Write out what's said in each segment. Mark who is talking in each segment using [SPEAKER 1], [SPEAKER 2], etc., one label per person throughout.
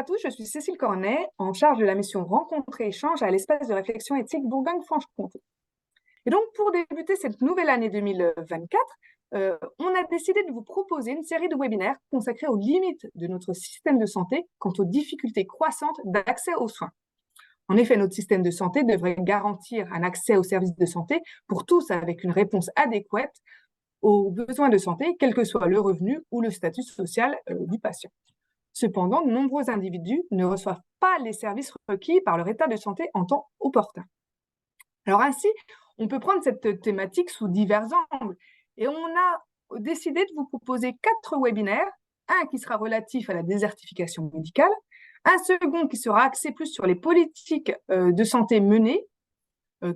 [SPEAKER 1] à tous, je suis Cécile Cornet, en charge de la mission Rencontre et Échange à l'espace de réflexion éthique Bourgogne-Franche-Comté. Et donc, pour débuter cette nouvelle année 2024, on a décidé de vous proposer une série de webinaires consacrés aux limites de notre système de santé quant aux difficultés croissantes d'accès aux soins. En effet, notre système de santé devrait garantir un accès aux services de santé pour tous avec une réponse adéquate aux besoins de santé, quel que soit le revenu ou le statut social du patient. Cependant, de nombreux individus ne reçoivent pas les services requis par leur état de santé en temps opportun. Alors ainsi, on peut prendre cette thématique sous divers angles et on a décidé de vous proposer 4 webinaires, un qui sera relatif à la désertification médicale, un second qui sera axé plus sur les politiques de santé menées,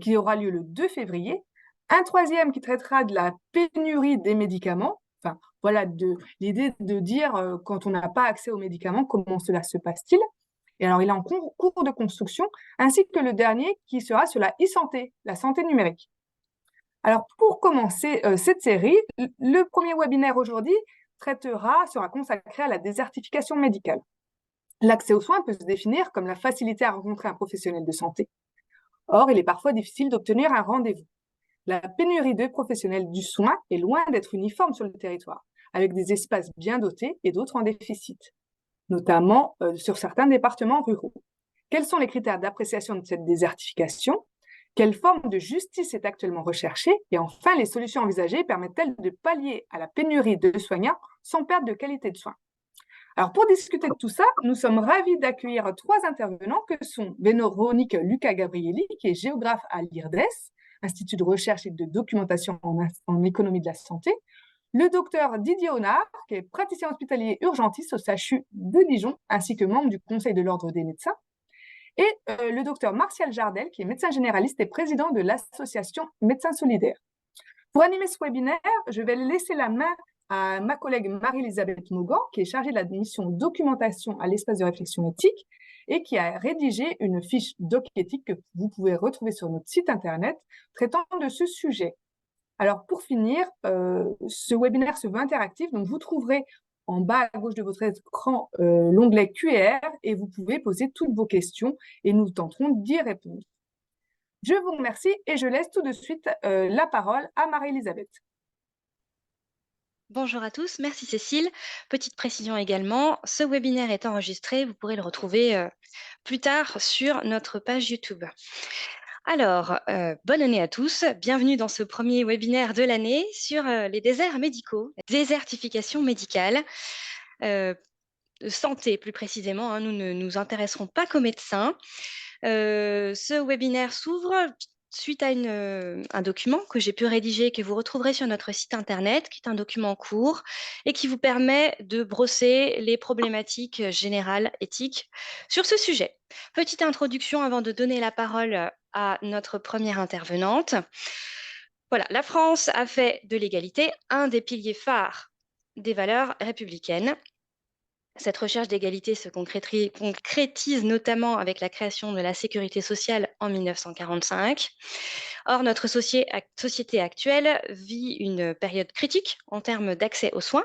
[SPEAKER 1] qui aura lieu le 2 février, un troisième qui traitera de la pénurie des médicaments, enfin voilà, l'idée de dire quand on n'a pas accès aux médicaments, comment cela se passe-t-il? Et alors il est en cours de construction, ainsi que le dernier qui sera sur la e-santé, la santé numérique. Alors pour commencer cette série, le premier webinaire aujourd'hui sera consacré à la désertification médicale. L'accès aux soins peut se définir comme la facilité à rencontrer un professionnel de santé. Or, il est parfois difficile d'obtenir un rendez-vous. La pénurie de professionnels du soin est loin d'être uniforme sur le territoire, avec des espaces bien dotés et d'autres en déficit, notamment sur certains départements ruraux. Quels sont les critères d'appréciation de cette désertification? Quelle forme de justice est actuellement recherchée? Et enfin, les solutions envisagées permettent-elles de pallier à la pénurie de soignants sans perte de qualité de soins? Alors, pour discuter de tout ça, nous sommes ravis d'accueillir 3 intervenants que sont Véronique Lucas Gabrielli, qui est géographe à l'IRDES, Institut de recherche et de documentation en économie de la santé, le docteur Didier Honard, qui est praticien hospitalier urgentiste au CHU de Dijon, ainsi que membre du Conseil de l'Ordre des médecins, et le docteur Martial Jardel, qui est médecin généraliste et président de l'association Médecins Solidaires. Pour animer ce webinaire, je vais laisser la main à ma collègue Marie-Elisabeth Maugan, qui est chargée de la mission documentation à l'espace de réflexion éthique et qui a rédigé une fiche doc éthique que vous pouvez retrouver sur notre site internet traitant de ce sujet. Alors pour finir, ce webinaire se veut interactif, donc vous trouverez en bas à gauche de votre écran l'onglet QR et vous pouvez poser toutes vos questions et nous tenterons d'y répondre. Je vous remercie et je laisse tout de suite la parole à Marie-Elisabeth.
[SPEAKER 2] Bonjour à tous, merci Cécile. Petite précision également, ce webinaire est enregistré, vous pourrez le retrouver plus tard sur notre page YouTube. Alors, bonne année à tous, bienvenue dans ce premier webinaire de l'année sur les déserts médicaux, la désertification médicale. Santé plus précisément, hein, nous ne nous intéresserons pas qu'aux médecins. Ce webinaire s'ouvre suite à un document que j'ai pu rédiger, que vous retrouverez sur notre site internet, qui est un document court et qui vous permet de brosser les problématiques générales éthiques sur ce sujet. Petite introduction avant de donner la parole à notre première intervenante. Voilà, la France a fait de l'égalité un des piliers phares des valeurs républicaines. Cette recherche d'égalité se concrétise notamment avec la création de la sécurité sociale en 1945. Or, notre société actuelle vit une période critique en termes d'accès aux soins.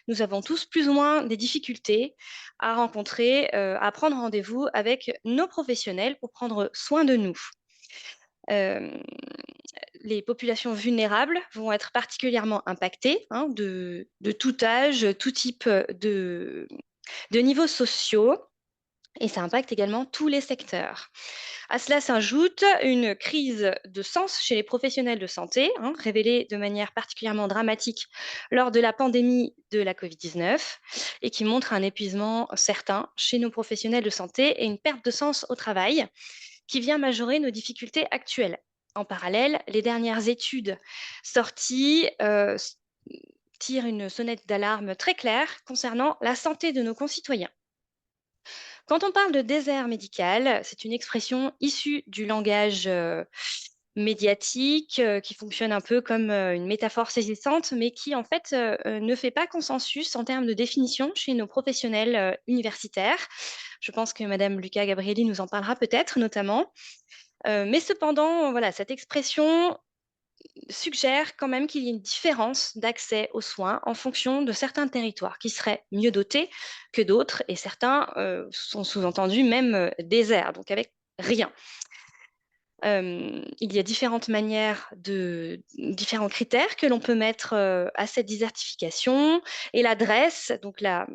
[SPEAKER 2] Nous avons tous plus ou moins des difficultés à à prendre rendez-vous avec nos professionnels pour prendre soin de nous. Euh, les populations vulnérables vont être particulièrement impactées, hein, de tout âge, tout type de niveaux sociaux, et ça impacte également tous les secteurs. À cela s'ajoute une crise de sens chez les professionnels de santé, hein, révélée de manière particulièrement dramatique lors de la pandémie de la Covid-19 et qui montre un épuisement certain chez nos professionnels de santé et une perte de sens au travail qui vient majorer nos difficultés actuelles. En parallèle, les dernières études sorties tirent une sonnette d'alarme très claire concernant la santé de nos concitoyens. Quand on parle de désert médical, c'est une expression issue du langage médiatique qui fonctionne un peu comme une métaphore saisissante, mais qui en fait ne fait pas consensus en termes de définition chez nos professionnels universitaires. Je pense que Madame Lucas Gabrielli nous en parlera peut-être notamment. Mais cependant, voilà, cette expression suggère quand même qu'il y ait une différence d'accès aux soins en fonction de certains territoires qui seraient mieux dotés que d'autres et certains sont sous-entendus même déserts, donc avec rien. Il y a différentes manières différents critères que l'on peut mettre, à cette désertification et l'adresse, donc la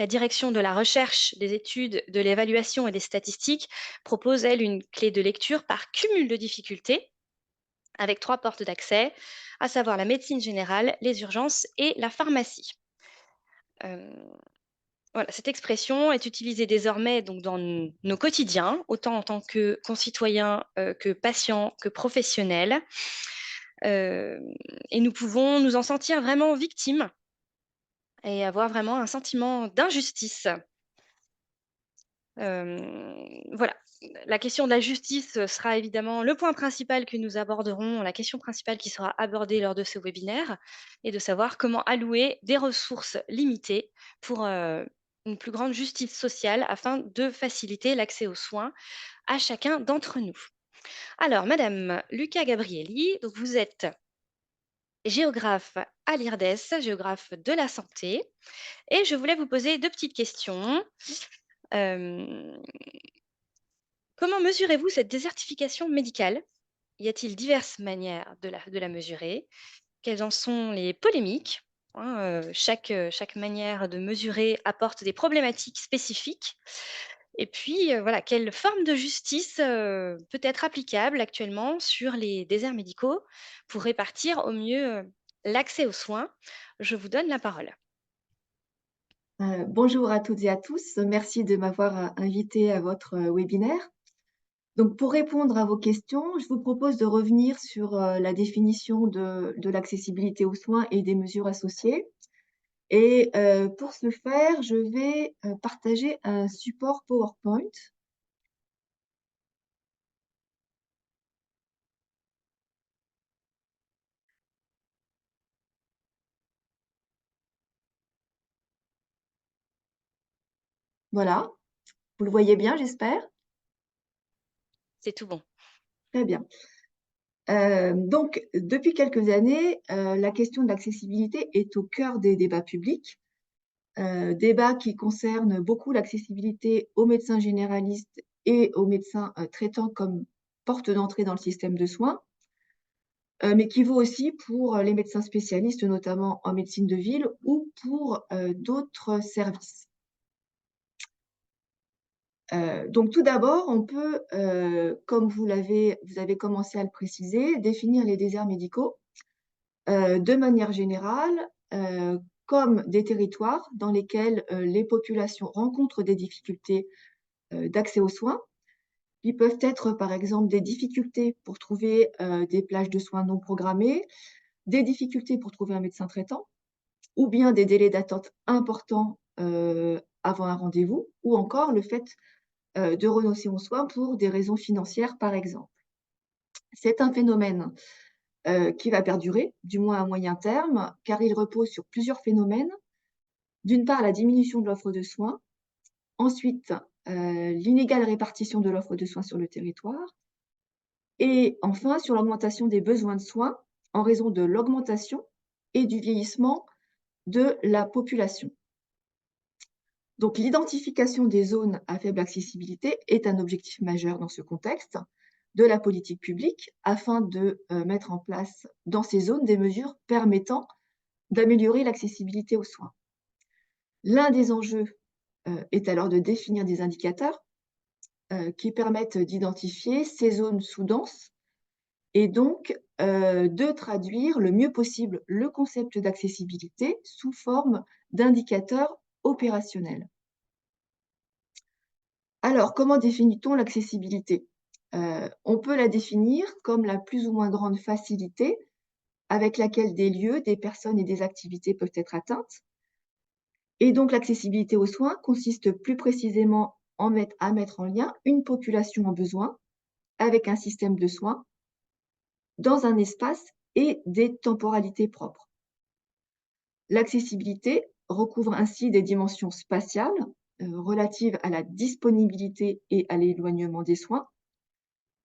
[SPEAKER 2] direction de la recherche, des études, de l'évaluation et des statistiques propose, elle, une clé de lecture par cumul de difficultés avec 3 portes d'accès, à savoir la médecine générale, les urgences et la pharmacie. Hem Voilà, cette expression est utilisée désormais donc dans nos quotidiens, autant en tant que concitoyens, que patients, que professionnels. Hem et nous pouvons nous en sentir vraiment victimes et avoir vraiment un sentiment d'injustice. Voilà, la question de la justice, sera évidemment le point principal que nous aborderons, la question principale qui sera abordée lors de ce webinaire et de savoir comment allouer des ressources limitées pour, une plus grande justice sociale afin de faciliter l'accès aux soins à chacun d'entre nous. Alors madame Luca Gabrielli, donc vous êtes géographe à l'IRDES, géographe de la santé et je voulais vous poser 2 petites questions. Hem Comment mesurez-vous cette désertification médicale? Y a-t-il diverses manières de la mesurer? Quelles en sont les polémiques? Hein, chaque manière de mesurer apporte des problématiques spécifiques. Et puis, voilà, quelle forme de justice peut être applicable actuellement sur les déserts médicaux pour répartir au mieux l'accès aux soins? Je vous donne la parole.
[SPEAKER 3] Bonjour à toutes et à tous. Merci de m'avoir, invitée à votre, webinaire. Donc pour répondre à vos questions, je vous propose de revenir sur, la définition de l'accessibilité aux soins et des mesures associées et pour ce faire, je vais, partager un support PowerPoint. Voilà, vous le voyez bien, j'espère?
[SPEAKER 2] C'est tout bon.
[SPEAKER 3] Très bien. Donc depuis quelques années, la question de l'accessibilité est au cœur des débats publics. Débat qui concerne beaucoup l'accessibilité aux médecins généralistes et aux médecins, traitants comme porte d'entrée dans le système de soins, mais qui vaut aussi pour, les médecins spécialistes, notamment en médecine de ville ou pour, d'autres services. Donc tout d'abord, on peut, comme vous avez commencé à le préciser, définir les déserts médicaux, de manière générale, comme des territoires dans lesquels, les populations rencontrent des difficultés, d'accès aux soins. Ils peuvent être, par exemple, des difficultés pour trouver, des plages de soins non programmées, des difficultés pour trouver un médecin traitant ou bien des délais d'attente importants, avant un rendez-vous ou encore le fait, de renoncer aux soins pour des raisons financières, par exemple. C'est un phénomène, qui va perdurer, du moins à moyen terme, car il repose sur plusieurs phénomènes. D'une part, la diminution de l'offre de soins. Ensuite, l'inégale répartition de l'offre de soins sur le territoire et enfin sur l'augmentation des besoins de soins en raison de l'augmentation et du vieillissement de la population. Donc l'identification des zones à faible accessibilité est un objectif majeur dans ce contexte de la politique publique afin de, mettre en place dans ces zones des mesures permettant d'améliorer l'accessibilité aux soins. L'un des enjeux, est alors de définir des indicateurs qui permettent d'identifier ces zones sous-denses et donc de traduire le mieux possible le concept d'accessibilité sous forme d'indicateurs opérationnels. Alors, comment définit-on l'accessibilité? On peut la définir comme la plus ou moins grande facilité avec laquelle des lieux, des personnes et des activités peuvent être atteintes. Et donc l'accessibilité aux soins consiste plus précisément à mettre en lien une population en besoin avec un système de soins dans un espace et des temporalités propres. L'accessibilité recouvre ainsi des dimensions spatiales, relatives à la disponibilité et à l'éloignement des soins,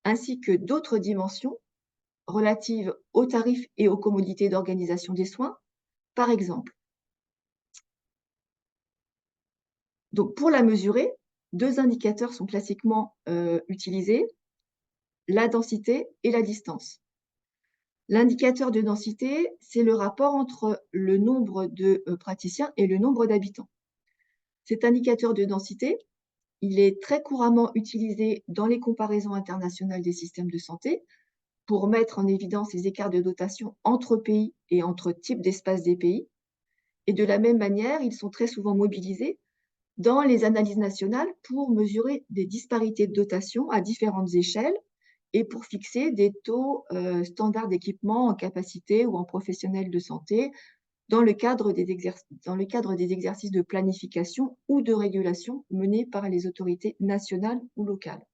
[SPEAKER 3] ainsi que d'autres dimensions relatives aux tarifs et aux commodités d'organisation des soins, par exemple. Donc, pour la mesurer, 2 indicateurs sont classiquement utilisés, la densité et la distance. L'indicateur de densité, c'est le rapport entre le nombre de praticiens et le nombre d'habitants. Cet indicateur de densité, il est très couramment utilisé dans les comparaisons internationales des systèmes de santé pour mettre en évidence les écarts de dotation entre pays et entre types d'espaces des pays. Et de la même manière, ils sont très souvent mobilisés dans les analyses nationales pour mesurer des disparités de dotation à différentes échelles et pour fixer des taux standards d'équipement en capacité ou en professionnels de santé dans le cadre des exercices de planification ou de régulation menés par les autorités nationales ou locales.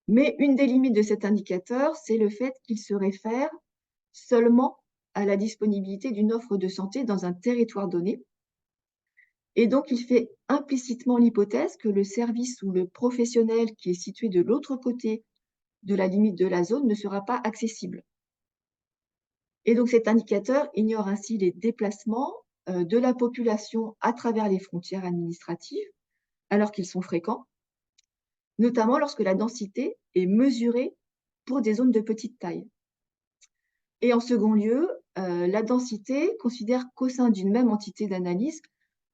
[SPEAKER 3] Mais une des limites de cet indicateur, c'est le fait qu'il se réfère seulement à la disponibilité d'une offre de santé dans un territoire donné. Et donc, il fait implicitement l'hypothèse que le service ou le professionnel qui est situé de l'autre côté de la limite de la zone ne sera pas accessible. Et donc, cet indicateur ignore ainsi les déplacements de la population à travers les frontières administratives, alors qu'ils sont fréquents, notamment lorsque la densité est mesurée pour des zones de petite taille. Et en second lieu, la densité considère qu'au sein d'une même entité d'analyse,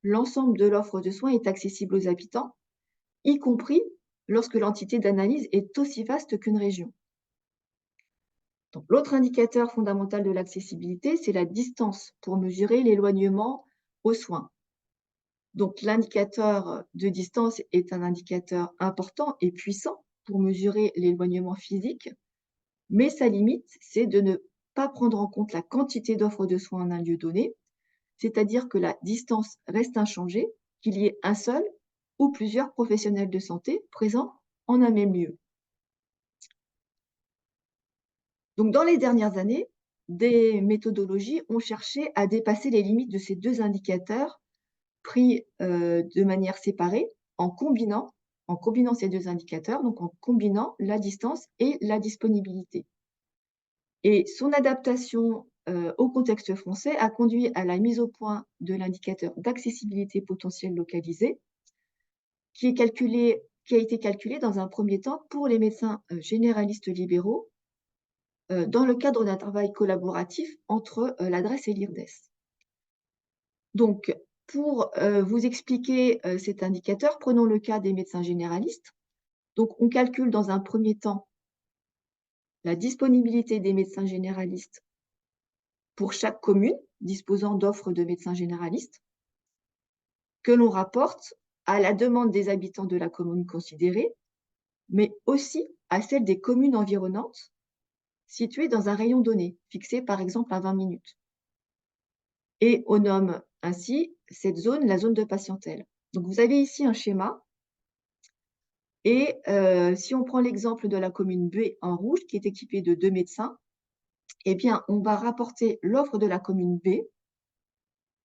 [SPEAKER 3] l'ensemble de l'offre de soins est accessible aux habitants, y compris lorsque l'entité d'analyse est aussi vaste qu'une région. Donc, l'autre indicateur fondamental de l'accessibilité, c'est la distance pour mesurer l'éloignement aux soins. Donc, l'indicateur de distance est un indicateur important et puissant pour mesurer l'éloignement physique, mais sa limite, c'est de ne pas prendre en compte la quantité d'offres de soins en un lieu donné, c'est-à-dire que la distance reste inchangée, qu'il y ait un seul ou plusieurs professionnels de santé présents en un même lieu. Donc, dans les dernières années, des méthodologies ont cherché à dépasser les limites de ces 2 indicateurs pris de manière séparée en combinant ces 2 indicateurs, donc en combinant la distance et la disponibilité. Et son adaptation au contexte français a conduit à la mise au point de l'indicateur d'accessibilité potentielle localisée, qui a été calculé dans un premier temps pour les médecins généralistes libéraux dans le cadre d'un travail collaboratif entre l'adresse et l'IRDES. Donc, pour vous expliquer cet indicateur, prenons le cas des médecins généralistes. Donc, on calcule dans un premier temps la disponibilité des médecins généralistes pour chaque commune disposant d'offres de médecins généralistes, que l'on rapporte à la demande des habitants de la commune considérée, mais aussi à celle des communes environnantes situées dans un rayon donné, fixé par exemple à 20 minutes. Et on nomme ainsi cette zone la zone de patientèle. Donc, vous avez ici un schéma. Et si on prend l'exemple de la commune B en rouge, qui est équipée de 2 médecins, eh bien, on va rapporter l'offre de la commune B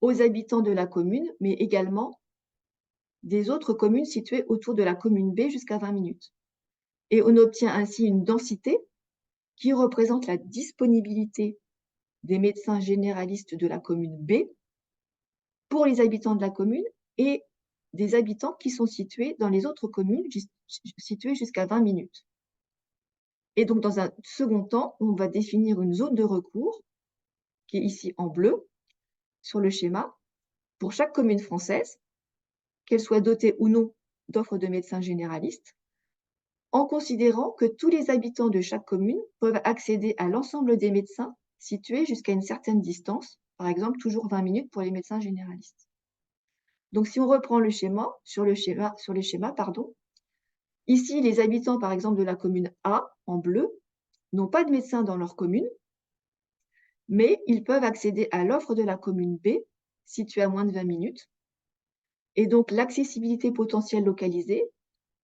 [SPEAKER 3] aux habitants de la commune, mais également des autres communes situées autour de la commune B jusqu'à 20 minutes. Et on obtient ainsi une densité qui représente la disponibilité des médecins généralistes de la commune B pour les habitants de la commune et des habitants qui sont situés dans les autres communes situées jusqu'à 20 minutes. Et donc, dans un second temps, on va définir une zone de recours, qui est ici en bleu, sur le schéma, pour chaque commune française, qu'elle soit dotée ou non d'offres de médecins généralistes, en considérant que tous les habitants de chaque commune peuvent accéder à l'ensemble des médecins situés jusqu'à une certaine distance, par exemple toujours 20 minutes pour les médecins généralistes. Donc, si on reprend le schéma, sur les schémas, ici, les habitants, par exemple, de la commune A, en bleu, n'ont pas de médecin dans leur commune, mais ils peuvent accéder à l'offre de la commune B, située à moins de 20 minutes. Et donc, l'accessibilité potentielle localisée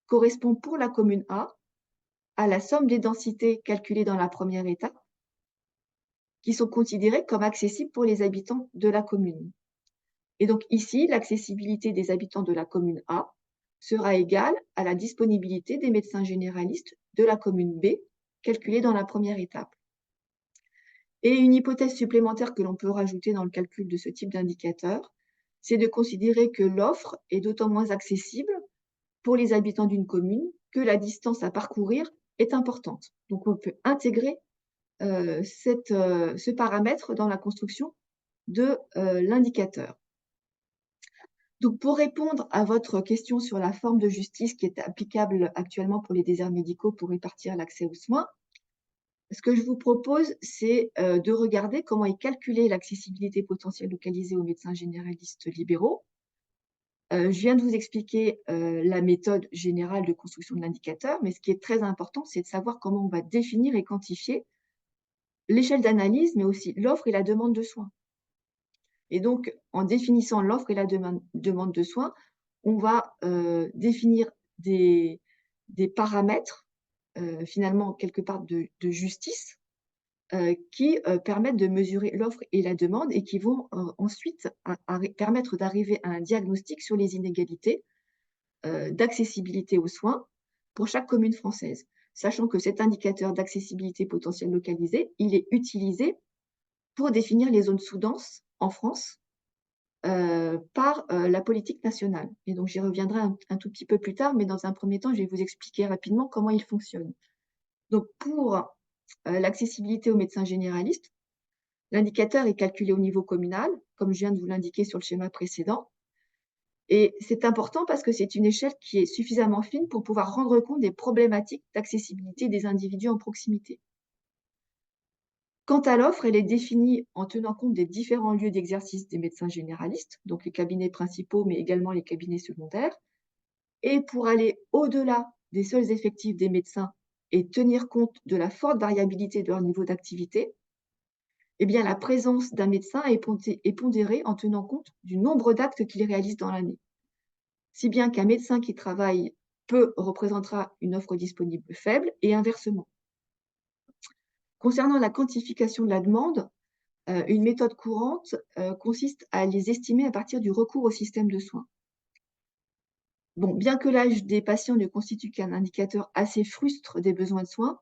[SPEAKER 3] correspond pour la commune A à la somme des densités calculées dans la première étape, qui sont considérées comme accessibles pour les habitants de la commune. Et donc ici, l'accessibilité des habitants de la commune A sera égale à la disponibilité des médecins généralistes de la commune B, calculés dans la première étape. Et une hypothèse supplémentaire que l'on peut rajouter dans le calcul de ce type d'indicateur, c'est de considérer que l'offre est d'autant moins accessible pour les habitants d'une commune que la distance à parcourir est importante. Donc, on peut intégrer ce paramètre dans la construction de l'indicateur. Donc, pour répondre à votre question sur la forme de justice qui est applicable actuellement pour les déserts médicaux pour répartir l'accès aux soins, ce que je vous propose, c'est de regarder comment est calculée l'accessibilité potentielle localisée aux médecins généralistes libéraux. Je viens de vous expliquer la méthode générale de construction de l'indicateur, mais ce qui est très important, c'est de savoir comment on va définir et quantifier l'échelle d'analyse, mais aussi l'offre et la demande de soins. Et donc, en définissant l'offre et la demande de soins, on va définir des paramètres, finalement, quelque part de justice, qui permettent de mesurer l'offre et la demande et qui vont ensuite permettre d'arriver à un diagnostic sur les inégalités d'accessibilité aux soins pour chaque commune française. Sachant que cet indicateur d'accessibilité potentielle localisée, il est utilisé pour définir les zones sous-denses en France par la politique nationale. Et donc, j'y reviendrai un tout petit peu plus tard, mais dans un premier temps, je vais vous expliquer rapidement comment il fonctionne. Donc, pour l'accessibilité aux médecins généralistes, l'indicateur est calculé au niveau communal, comme je viens de vous l'indiquer sur le schéma précédent. Et c'est important parce que c'est une échelle qui est suffisamment fine pour pouvoir rendre compte des problématiques d'accessibilité des individus en proximité. Quant à l'offre, elle est définie en tenant compte des différents lieux d'exercice des médecins généralistes, donc les cabinets principaux, mais également les cabinets secondaires. Et pour aller au-delà des seuls effectifs des médecins et tenir compte de la forte variabilité de leur niveau d'activité, eh bien, la présence d'un médecin est pondérée en tenant compte du nombre d'actes qu'il réalise dans l'année. Si bien qu'un médecin qui travaille peu représentera une offre disponible faible et inversement. Concernant la quantification de la demande, une méthode courante consiste à les estimer à partir du recours au système de soins. Bon, bien que l'âge des patients ne constitue qu'un indicateur assez frustre des besoins de soins,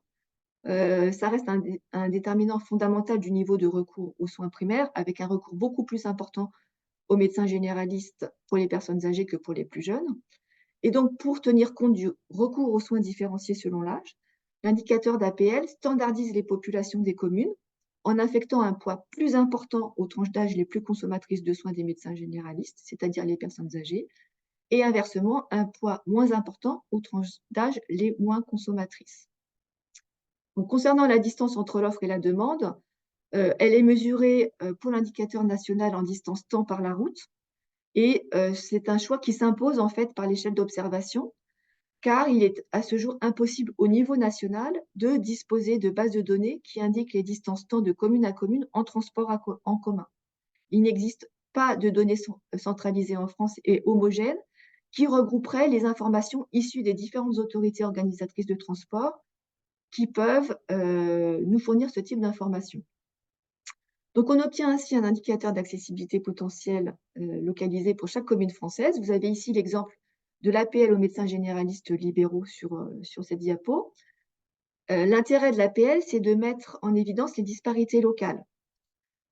[SPEAKER 3] ça reste un déterminant fondamental du niveau de recours aux soins primaires, avec un recours beaucoup plus important aux médecins généralistes pour les personnes âgées que pour les plus jeunes. Et donc, pour tenir compte du recours aux soins différenciés selon l'âge, l'indicateur d'APL standardise les populations des communes en affectant un poids plus important aux tranches d'âge les plus consommatrices de soins des médecins généralistes, c'est-à-dire les personnes âgées, et inversement, un poids moins important aux tranches d'âge les moins consommatrices. Donc, concernant la distance entre l'offre et la demande, elle est mesurée pour l'indicateur national en distance temps par la route, et c'est un choix qui s'impose en fait par l'échelle d'observation, car il est à ce jour impossible au niveau national de disposer de bases de données qui indiquent les distances temps de commune à commune en transport en commun. Il n'existe pas de données centralisées en France et homogènes qui regrouperaient les informations issues des différentes autorités organisatrices de transport qui peuvent nous fournir ce type d'informations. Donc, on obtient ainsi un indicateur d'accessibilité potentielle localisé pour chaque commune française. Vous avez ici l'exemple de l'APL aux médecins généralistes libéraux sur cette diapo. L'intérêt de l'APL, c'est de mettre en évidence les disparités locales.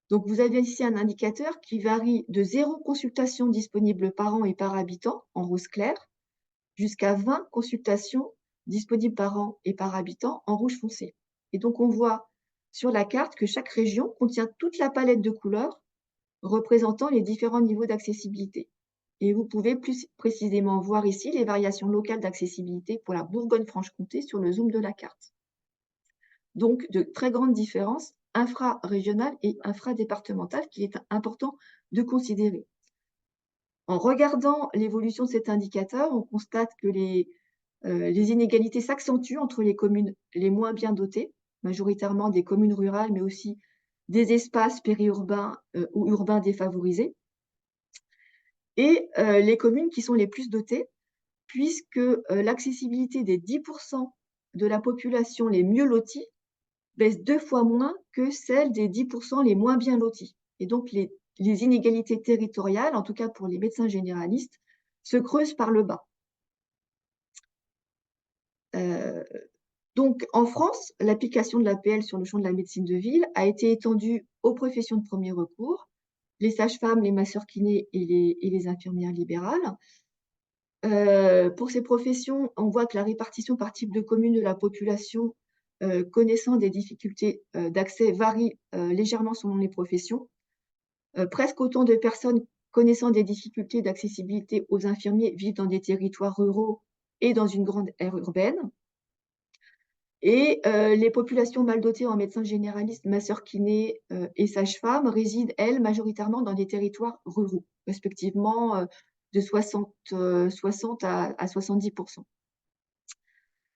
[SPEAKER 3] Donc, vous avez ici un indicateur qui varie de 0 consultations disponibles par an et par habitant, en rose clair, jusqu'à 20 consultations disponibles par an et par habitant, en rouge foncé. Et donc, on voit sur la carte que chaque région contient toute la palette de couleurs représentant les différents niveaux d'accessibilité. Et vous pouvez plus précisément voir ici les variations locales d'accessibilité pour la Bourgogne-Franche-Comté sur le zoom de la carte. Donc, de très grandes différences infra-régionales et infra-départementales qu'il est important de considérer. En regardant l'évolution de cet indicateur, on constate que les inégalités s'accentuent entre les communes les moins bien dotées, majoritairement des communes rurales, mais aussi des espaces périurbains ou urbains défavorisés, et les communes qui sont les plus dotées, puisque l'accessibilité des 10% de la population les mieux lotis baisse 2 fois moins que celle des 10% les moins bien lotis. Et donc, les inégalités territoriales, en tout cas pour les médecins généralistes, se creusent par le bas. Donc, en France, l'application de l'APL sur le champ de la médecine de ville a été étendue aux professions de premier recours, les sages-femmes, les masseurs-kinés et les infirmières libérales. Pour ces professions, on voit que la répartition par type de commune de la population, connaissant des difficultés, d'accès varie, légèrement selon les professions. Presque autant de personnes connaissant des difficultés d'accessibilité aux infirmiers vivent dans des territoires ruraux et dans une grande aire urbaine. Et les populations mal dotées en médecins généralistes, masseurs-kinés, et sages-femmes résident, elles, majoritairement dans des territoires ruraux, respectivement, de 60 à 70.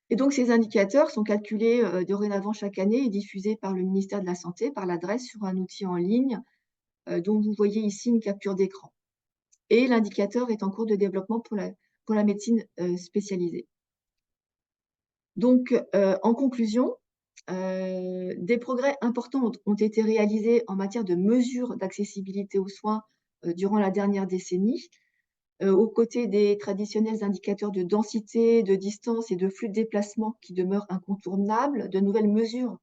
[SPEAKER 3] Et donc ces indicateurs sont calculés, dorénavant chaque année et diffusés par le ministère de la Santé, par l'adresse sur un outil en ligne, dont vous voyez ici une capture d'écran. Et l'indicateur est en cours de développement pour la médecine, spécialisée. Donc, en conclusion, des progrès importants ont été réalisés en matière de mesures d'accessibilité aux soins, durant la dernière décennie, aux côtés des traditionnels indicateurs de densité, de distance et de flux de déplacement qui demeurent incontournables. De nouvelles mesures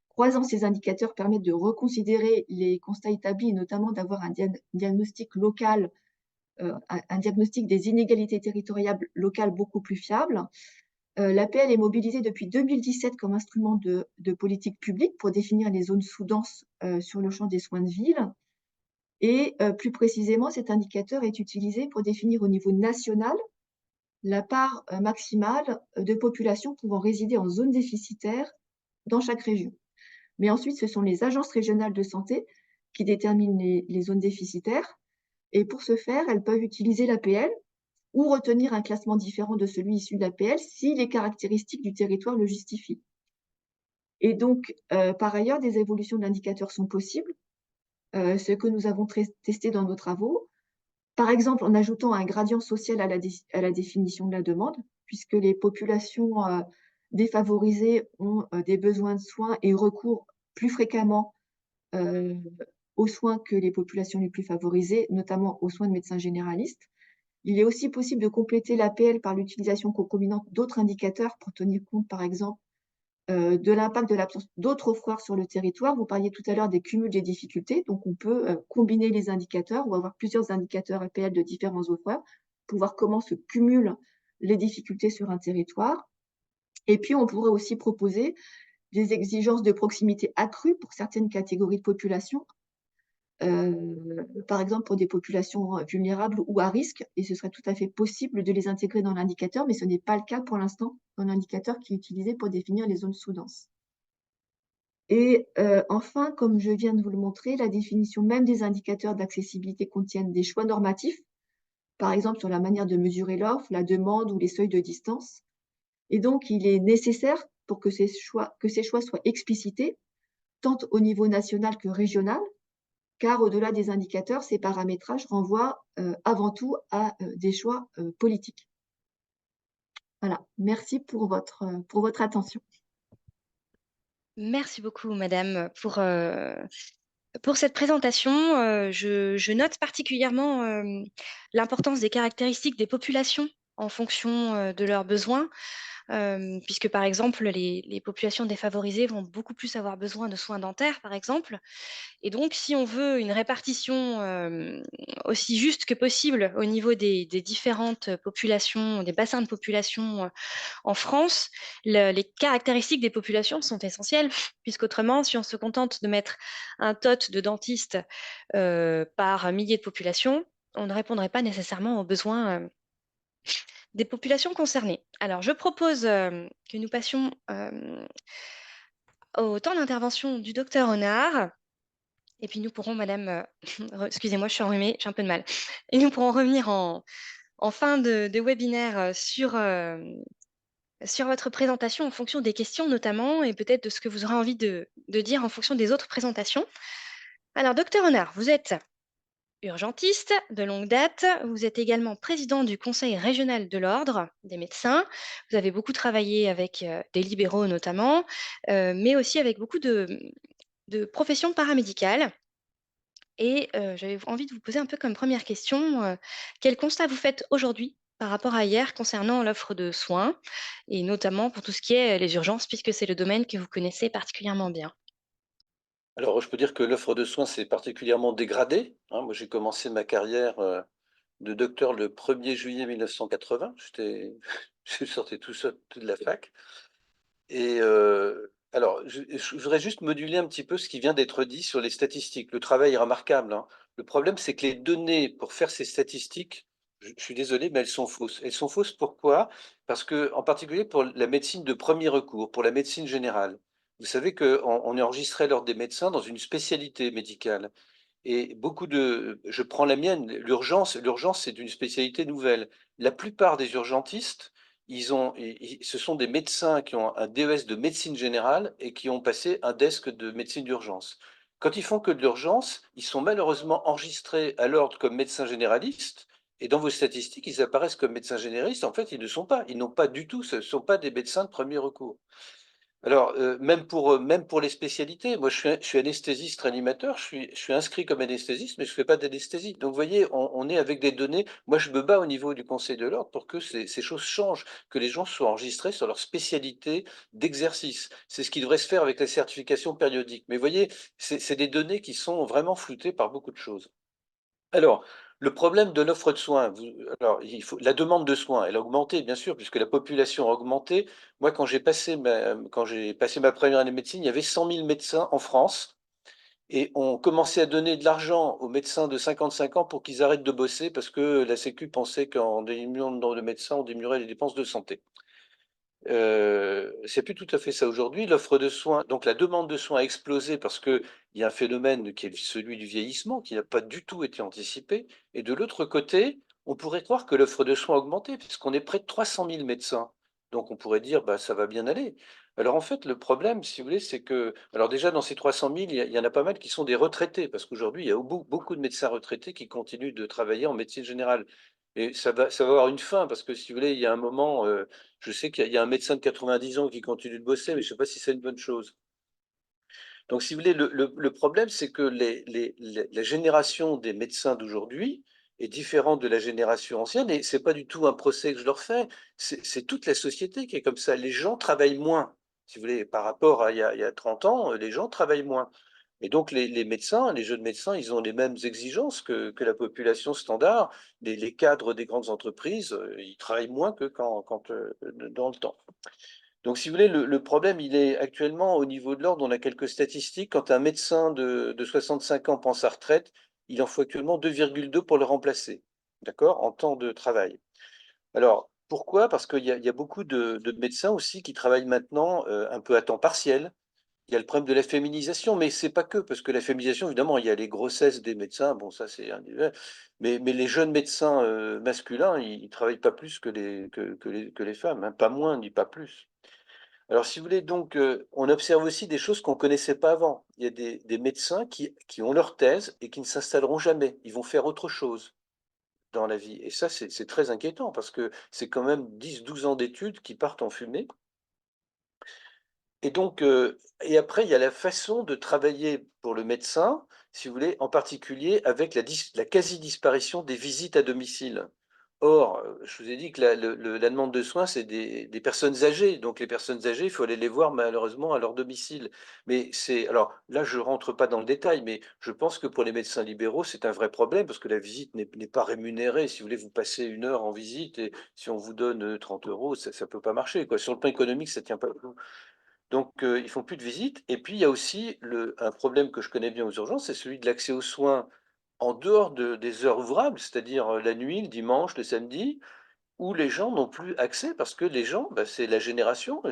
[SPEAKER 3] croisant ces indicateurs permettent de reconsidérer les constats établis et notamment d'avoir un diagnostic local, un diagnostic des inégalités territoriales locales beaucoup plus fiable. L'APL est mobilisée depuis 2017 comme instrument de politique publique pour définir les zones sous-denses, sur le champ des soins de ville. Et plus précisément, cet indicateur est utilisé pour définir au niveau national la part, maximale, de population pouvant résider en zone déficitaire dans chaque région. Mais ensuite, ce sont les agences régionales de santé qui déterminent les zones déficitaires et pour ce faire, elles peuvent utiliser l'APL ou retenir un classement différent de celui issu de l'APL si les caractéristiques du territoire le justifient. Et donc, par ailleurs, des évolutions de l'indicateur sont possibles, ce que nous avons testé dans nos travaux. Par exemple, en ajoutant un gradient social à la définition de la demande, puisque les populations, défavorisées ont, des besoins de soins et recourent plus fréquemment, heu, aux soins que les populations les plus favorisées, notamment aux soins de médecins généralistes. Il est aussi possible de compléter l'APL par l'utilisation concomitante d'autres indicateurs pour tenir compte, par exemple, de l'impact de l'absence d'autres offreurs sur le territoire. Vous parliez tout à l'heure des cumuls des difficultés, donc on peut, combiner les indicateurs ou avoir plusieurs indicateurs APL de différents offreurs pour voir comment se cumulent les difficultés sur un territoire. Et puis on pourrait aussi proposer des exigences de proximité accrues pour certaines catégories de population, par exemple pour des populations, vulnérables ou à risque et ce serait tout à fait possible de les intégrer dans l'indicateur, mais ce n'est pas le cas pour l'instant dans l'indicateur qui est utilisé pour définir les zones sous-denses. Et enfin, comme je viens de vous le montrer, la définition même des indicateurs d'accessibilité contiennent des choix normatifs, par exemple sur la manière de mesurer l'offre, la demande ou les seuils de distance. Et donc il est nécessaire pour que ces choix soient explicités, tant au niveau national que régional, car au-delà des indicateurs, ces paramétrages renvoient, avant tout à, des choix, politiques. Voilà, merci pour votre attention.
[SPEAKER 2] Merci beaucoup, madame, pour cette présentation. Je note particulièrement l'importance des caractéristiques des populations en fonction de leurs besoins, puisque par exemple, les populations défavorisées vont beaucoup plus avoir besoin de soins dentaires, par exemple. Et donc, si on veut une répartition aussi juste que possible au niveau des différentes populations, des bassins de population en France, les caractéristiques des populations sont essentielles, puisqu'autrement, si on se contente de mettre un tot de dentistes par millier de populations, on ne répondrait pas nécessairement aux besoins des populations concernées. Alors, je propose que nous passions au temps d'intervention du docteur Honard. Et puis nous pourrons, madame, excusez-moi, je suis enrhumée, j'ai un peu de mal. Et nous pourrons revenir en fin de webinaire sur votre présentation en fonction des questions notamment et peut-être de ce que vous aurez envie de dire en fonction des autres présentations. Alors, docteur Honard, vous êtes urgentiste de longue date. Vous êtes également président du Conseil régional de l'Ordre des médecins. Vous avez beaucoup travaillé avec des libéraux notamment, mais aussi avec beaucoup de professions paramédicales. Et j'avais envie de vous poser un peu comme première question, quel constat vous faites aujourd'hui par rapport à hier concernant l'offre de soins et notamment pour tout ce qui est les urgences, puisque c'est le domaine que vous connaissez particulièrement bien.
[SPEAKER 4] Alors, je peux dire que l'offre de soins s'est particulièrement dégradée, hein. Moi, j'ai commencé ma carrière, de docteur le 1er juillet 1980. Je sortais tout de la fac et alors je voudrais juste moduler un petit peu ce qui vient d'être dit sur les statistiques. Le travail est remarquable, hein. Le problème, c'est que les données pour faire ces statistiques, je suis désolé, mais elles sont fausses. Elles sont fausses pourquoi? Parce que, en particulier pour la médecine de premier recours, pour la médecine générale. Vous savez qu'on est enregistré l'ordre des médecins dans une spécialité médicale. Et beaucoup de je prends la mienne, l'urgence, c'est une spécialité nouvelle. La plupart des urgentistes, ce sont des médecins qui ont un DES de médecine générale et qui ont passé un desk de médecine d'urgence. Quand ils font que de l'urgence, ils sont malheureusement enregistrés à l'ordre comme médecins généralistes et dans vos statistiques, ils apparaissent comme médecins généralistes. En fait, ils ne sont pas. Ils n'ont pas du tout, ce ne sont pas des médecins de premier recours. Alors, même pour les spécialités, moi je suis anesthésiste réanimateur, je suis inscrit comme anesthésiste, mais je ne fais pas d'anesthésie. Donc vous voyez, on est avec des données. Moi je me bats au niveau du Conseil de l'ordre pour que ces choses changent, que les gens soient enregistrés sur leur spécialité d'exercice. C'est ce qui devrait se faire avec la certification périodique. Mais vous voyez, c'est des données qui sont vraiment floutées par beaucoup de choses. Alors, le problème de l'offre de soins, alors la demande de soins, elle a augmenté, bien sûr, puisque la population a augmenté. Moi, quand j'ai passé ma première année de médecine, il y avait 100 000 médecins en France et on commençait à donner de l'argent aux médecins de 55 ans pour qu'ils arrêtent de bosser parce que la Sécu pensait qu'en diminuant le nombre de médecins, on diminuerait les dépenses de santé. C'est plus tout à fait ça aujourd'hui. L'offre de soins, donc la demande de soins a explosé parce qu'il y a un phénomène qui est celui du vieillissement, qui n'a pas du tout été anticipé. Et de l'autre côté, on pourrait croire que l'offre de soins a augmenté, puisqu'on est près de 300 000 médecins. Donc on pourrait dire, bah, ça va bien aller. Alors en fait, le problème, si vous voulez, c'est que, alors déjà dans ces 300 000, il y en a pas mal qui sont des retraités, parce qu'aujourd'hui, il y a beaucoup de médecins retraités qui continuent de travailler en médecine générale. Et ça va avoir une fin, parce que si vous voulez, il y a un moment, je sais qu'il y a un médecin de 90 ans qui continue de bosser, mais je ne sais pas si c'est une bonne chose. Donc, si vous voulez, le problème, c'est que la génération des médecins d'aujourd'hui est différente de la génération ancienne, et ce n'est pas du tout un procès que je leur fais, c'est toute la société qui est comme ça. Les gens travaillent moins. Si vous voulez, par rapport à il y a 30 ans, les gens travaillent moins. Et donc, les médecins, les jeunes médecins, ils ont les mêmes exigences que la population standard. Les cadres des grandes entreprises, ils travaillent moins que dans le temps. Donc, si vous voulez, le problème, il est actuellement au niveau de l'ordre. On a quelques statistiques. Quand un médecin de 65 ans prend sa retraite, il en faut actuellement 2,2 pour le remplacer, d'accord, en temps de travail. Alors, pourquoi? Parce qu'il y a beaucoup de médecins aussi qui travaillent maintenant un peu à temps partiel. Il y a le problème de la féminisation, mais c'est pas que, parce que la féminisation, évidemment, il y a les grossesses des médecins, bon, ça c'est individuel, mais les jeunes médecins masculins, ils ne travaillent pas plus que les femmes, hein, pas moins ni pas plus. Alors, si vous voulez, donc, on observe aussi des choses qu'on ne connaissait pas avant. Il y a des médecins qui ont leur thèse et qui ne s'installeront jamais. Ils vont faire autre chose dans la vie. Et ça, c'est très inquiétant parce que c'est quand même 10, 12 ans d'études qui partent en fumée. Et donc, et après, il y a la façon de travailler pour le médecin, si vous voulez, en particulier avec la quasi-disparition des visites à domicile. Or, je vous ai dit que la demande de soins, c'est des personnes âgées. Donc, les personnes âgées, il faut aller les voir malheureusement à leur domicile. Mais alors là, je ne rentre pas dans le détail, mais je pense que pour les médecins libéraux, c'est un vrai problème parce que la visite n'est pas rémunérée. Si vous voulez, vous passez 1 heure en visite et si on vous donne 30 euros, ça ne peut pas marcher, quoi. Sur le plan économique, ça ne tient pas debout. Donc, ils font plus de visites. Et puis, il y a aussi un problème que je connais bien aux urgences, c'est celui de l'accès aux soins en dehors des heures ouvrables, c'est-à-dire la nuit, le dimanche, le samedi, où les gens n'ont plus accès parce que les gens, bah, c'est la génération.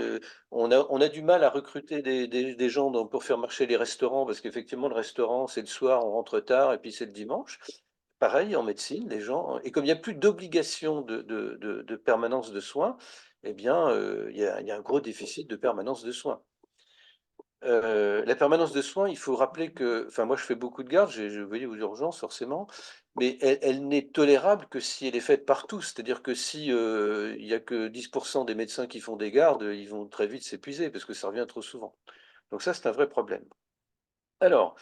[SPEAKER 4] On a du mal à recruter des gens pour faire marcher les restaurants parce qu'effectivement, le restaurant, c'est le soir, on rentre tard et puis c'est le dimanche. Pareil en médecine, les gens, et comme il n'y a plus d'obligation de permanence de soins, eh bien, il y a un gros déficit de permanence de soins. La permanence de soins, il faut rappeler que, enfin moi je fais beaucoup de gardes, je voyais aux urgences forcément, mais elle n'est tolérable que si elle est faite par tous. C'est-à-dire que si il y a que 10% des médecins qui font des gardes, ils vont très vite s'épuiser parce que ça revient trop souvent. Donc ça, c'est un vrai problème. Alors,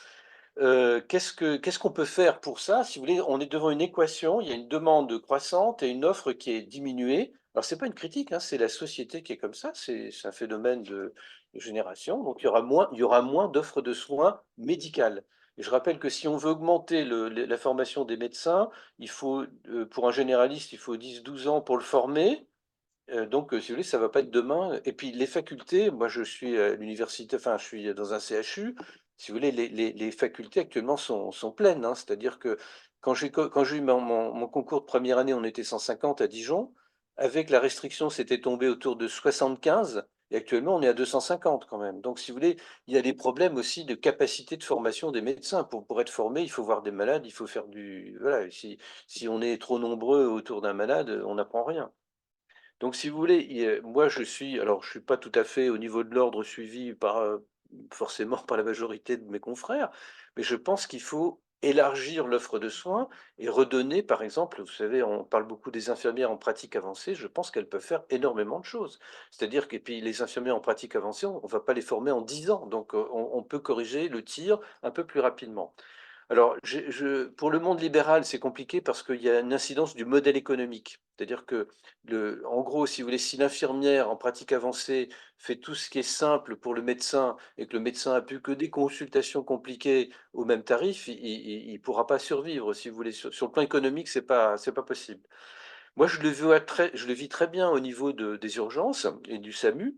[SPEAKER 4] Qu'est-ce qu'on peut faire pour ça? Si vous voulez, on est devant une équation, il y a une demande croissante et une offre qui est diminuée. Alors c'est pas une critique, hein, c'est la société qui est comme ça, c'est un phénomène de génération. Donc il y aura moins d'offres de soins médicales. Et je rappelle que si on veut augmenter la formation des médecins, il faut, pour un généraliste, il faut 10, 12 ans pour le former. Donc, si vous voulez, ça va pas être demain. Et puis les facultés, moi je suis à l'université, enfin je suis dans un CHU, si vous voulez, les facultés actuellement sont pleines, hein. C'est-à-dire que quand j'ai eu mon concours de première année, on était 150 à Dijon. Avec la restriction, c'était tombé autour de 75, et actuellement on est à 250 quand même. Donc, si vous voulez, il y a des problèmes aussi de capacité de formation des médecins. Pour être formé, il faut voir des malades, il faut faire du... Voilà, si on est trop nombreux autour d'un malade, on n'apprend rien. Donc, si vous voulez, moi, alors, je suis pas tout à fait au niveau de l'ordre suivi forcément par la majorité de mes confrères, mais je pense qu'il faut élargir l'offre de soins et redonner, par exemple, vous savez, on parle beaucoup des infirmières en pratique avancée, je pense qu'elles peuvent faire énormément de choses. C'est-à-dire que puis les infirmières en pratique avancée, on va pas les former en 10 ans, donc on peut corriger le tir un peu plus rapidement. Alors, pour le monde libéral, c'est compliqué parce qu'il y a une incidence du modèle économique. C'est-à-dire que, en gros, si vous voulez, si l'infirmière en pratique avancée fait tout ce qui est simple pour le médecin et que le médecin a plus que des consultations compliquées au même tarif, il ne pourra pas survivre. Si vous voulez, sur le plan économique, c'est pas possible. Moi, je le vis très bien au niveau des urgences et du SAMU,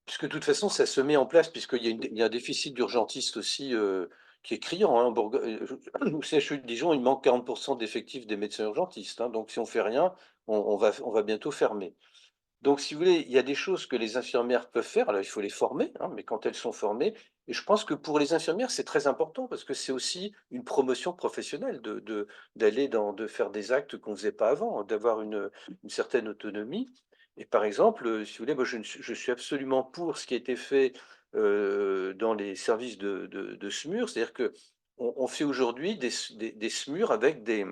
[SPEAKER 4] puisque de toute façon, ça se met en place, il y a un déficit d'urgentistes aussi qui est criant, hein. Au CHU de Dijon, il manque 40% d'effectifs des médecins urgentistes, hein. Donc, si on fait rien, on va bientôt fermer. Donc, si vous voulez, il y a des choses que les infirmières peuvent faire. Alors, il faut les former, hein, mais quand elles sont formées, et je pense que pour les infirmières, c'est très important parce que c'est aussi une promotion professionnelle de faire des actes qu'on ne faisait pas avant, d'avoir une certaine autonomie. Et par exemple, si vous voulez, moi, je suis absolument pour ce qui a été fait dans les services de SMUR, c'est-à-dire que on fait aujourd'hui des SMUR avec des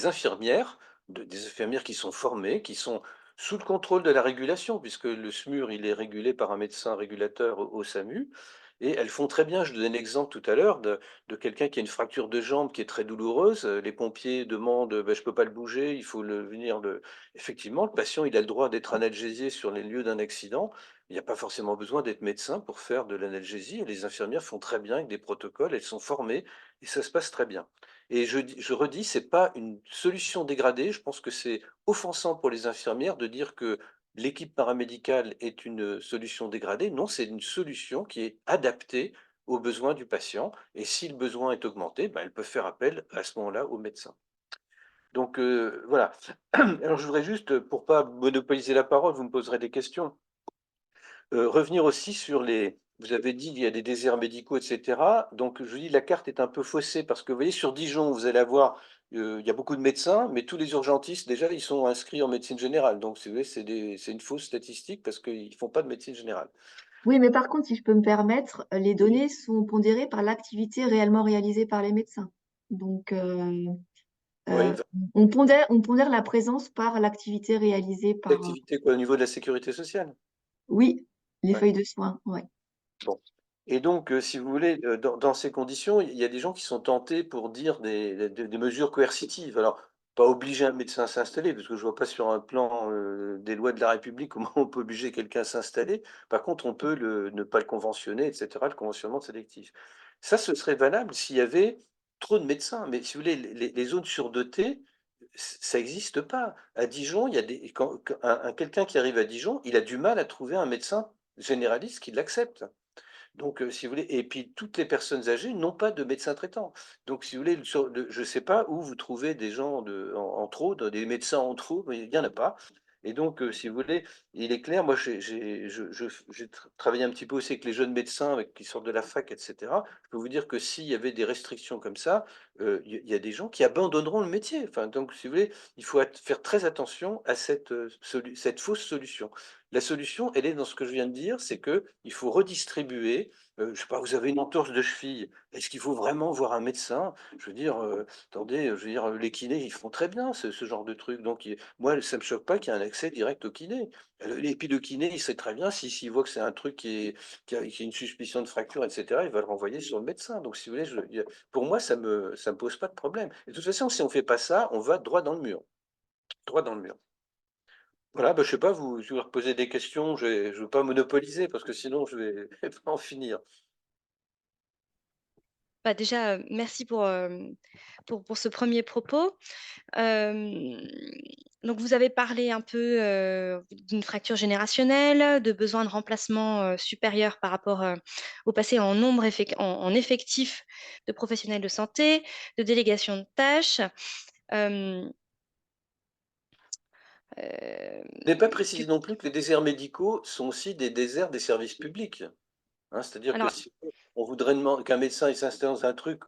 [SPEAKER 4] infirmières, des infirmières qui sont formées, qui sont sous le contrôle de la régulation, puisque le SMUR, il est régulé par un médecin régulateur au SAMU, et elles font très bien. Je donnais un exemple tout à l'heure de quelqu'un qui a une fracture de jambe qui est très douloureuse. Les pompiers demandent, ben, je ne peux pas le bouger, il faut venir le... Effectivement, le patient, il a le droit d'être analgésié sur les lieux d'un accident. Il n'y a pas forcément besoin d'être médecin pour faire de l'analgésie. Et les infirmières font très bien avec des protocoles, elles sont formées, et ça se passe très bien. Et je redis, c'est pas une solution dégradée. Je pense que c'est offensant pour les infirmières de dire que l'équipe paramédicale est une solution dégradée. Non, c'est une solution qui est adaptée aux besoins du patient. Et si le besoin est augmenté, ben, elle peut faire appel à ce moment-là au médecin. Donc voilà. Alors je voudrais juste, pour pas monopoliser la parole, vous me poserez des questions. Revenir aussi sur les... Vous avez dit il y a des déserts médicaux, etc. Donc, je vous dis, la carte est un peu faussée parce que vous voyez, sur Dijon, vous allez avoir, il y a beaucoup de médecins, mais tous les urgentistes, déjà, ils sont inscrits en médecine générale. Donc, si vous voyez, c'est une fausse statistique parce qu'ils ne font pas de médecine générale.
[SPEAKER 3] Oui, mais par contre, si je peux me permettre, les
[SPEAKER 4] Oui,
[SPEAKER 3] données sont pondérées par l'activité réellement réalisée par les médecins. Donc,
[SPEAKER 4] oui,
[SPEAKER 3] euh, on pondère la présence par l'activité réalisée par,
[SPEAKER 4] l'activité quoi, au niveau de la sécurité sociale.
[SPEAKER 3] oui, les
[SPEAKER 4] Ouais.
[SPEAKER 3] feuilles de soins. Ouais.
[SPEAKER 4] Bon. Et donc, si vous voulez, dans ces conditions, il y a des gens qui sont tentés pour dire des mesures coercitives. Alors, pas obliger un médecin à s'installer, parce que je vois pas sur un plan des lois de la République comment on peut obliger quelqu'un à s'installer. Par contre, on peut ne pas le conventionner, etc., le conventionnement sélectif. Ça, ce serait valable s'il y avait trop de médecins. Mais si vous voulez, les zones surdotées, ça n'existe pas. À Dijon, il y a quelqu'un qui arrive à Dijon, il a du mal à trouver un médecin généraliste qui l'accepte. Donc, si vous voulez, et puis toutes les personnes âgées n'ont pas de médecin traitant. Donc, si vous voulez, je ne sais pas où vous trouvez des gens en trop, des médecins en trop, mais il n'y en a pas. Et donc, si vous voulez, il est clair, moi j'ai travaillé un petit peu aussi avec les jeunes médecins qui sortent de la fac, etc. Je peux vous dire que s'il y avait des restrictions comme ça, il y a des gens qui abandonneront le métier. Enfin, donc, si vous voulez, il faut faire très attention à cette fausse solution. La solution, elle est dans ce que je viens de dire, c'est qu'il faut redistribuer. Je sais pas, vous avez une entorse de cheville. Est-ce qu'il faut vraiment voir un médecin? Je veux dire, attendez, je veux dire, les kinés, ils font très bien ce genre de truc. Donc, moi, ça me choque pas qu'il y ait un accès direct au kiné. Et puis le kiné, il sait très bien s'il voit que c'est un truc qui a une suspicion de fracture, etc., il va le renvoyer sur le médecin. Donc, si vous voulez, pour moi, ça me pose pas de problème. Et de toute façon, si on fait pas ça, on va droit dans le mur. Droit dans le mur. Voilà, bah, je sais pas, si vous reposez des questions, je ne veux pas monopoliser parce que sinon je vais pas en finir.
[SPEAKER 2] Bah, déjà, merci pour ce premier propos. Hem, donc vous avez parlé un peu, d'une fracture générationnelle, de besoin de remplacement, supérieur par rapport, au passé en nombre en effectif de professionnels de santé, de délégation de tâches. Hem,
[SPEAKER 4] Je n'ai pas
[SPEAKER 2] que
[SPEAKER 4] précisé non plus que les déserts médicaux sont aussi des déserts des services publics. Hein, c'est-à-dire que
[SPEAKER 2] alors
[SPEAKER 4] si on voudrait qu'un médecin il s'installe dans un truc,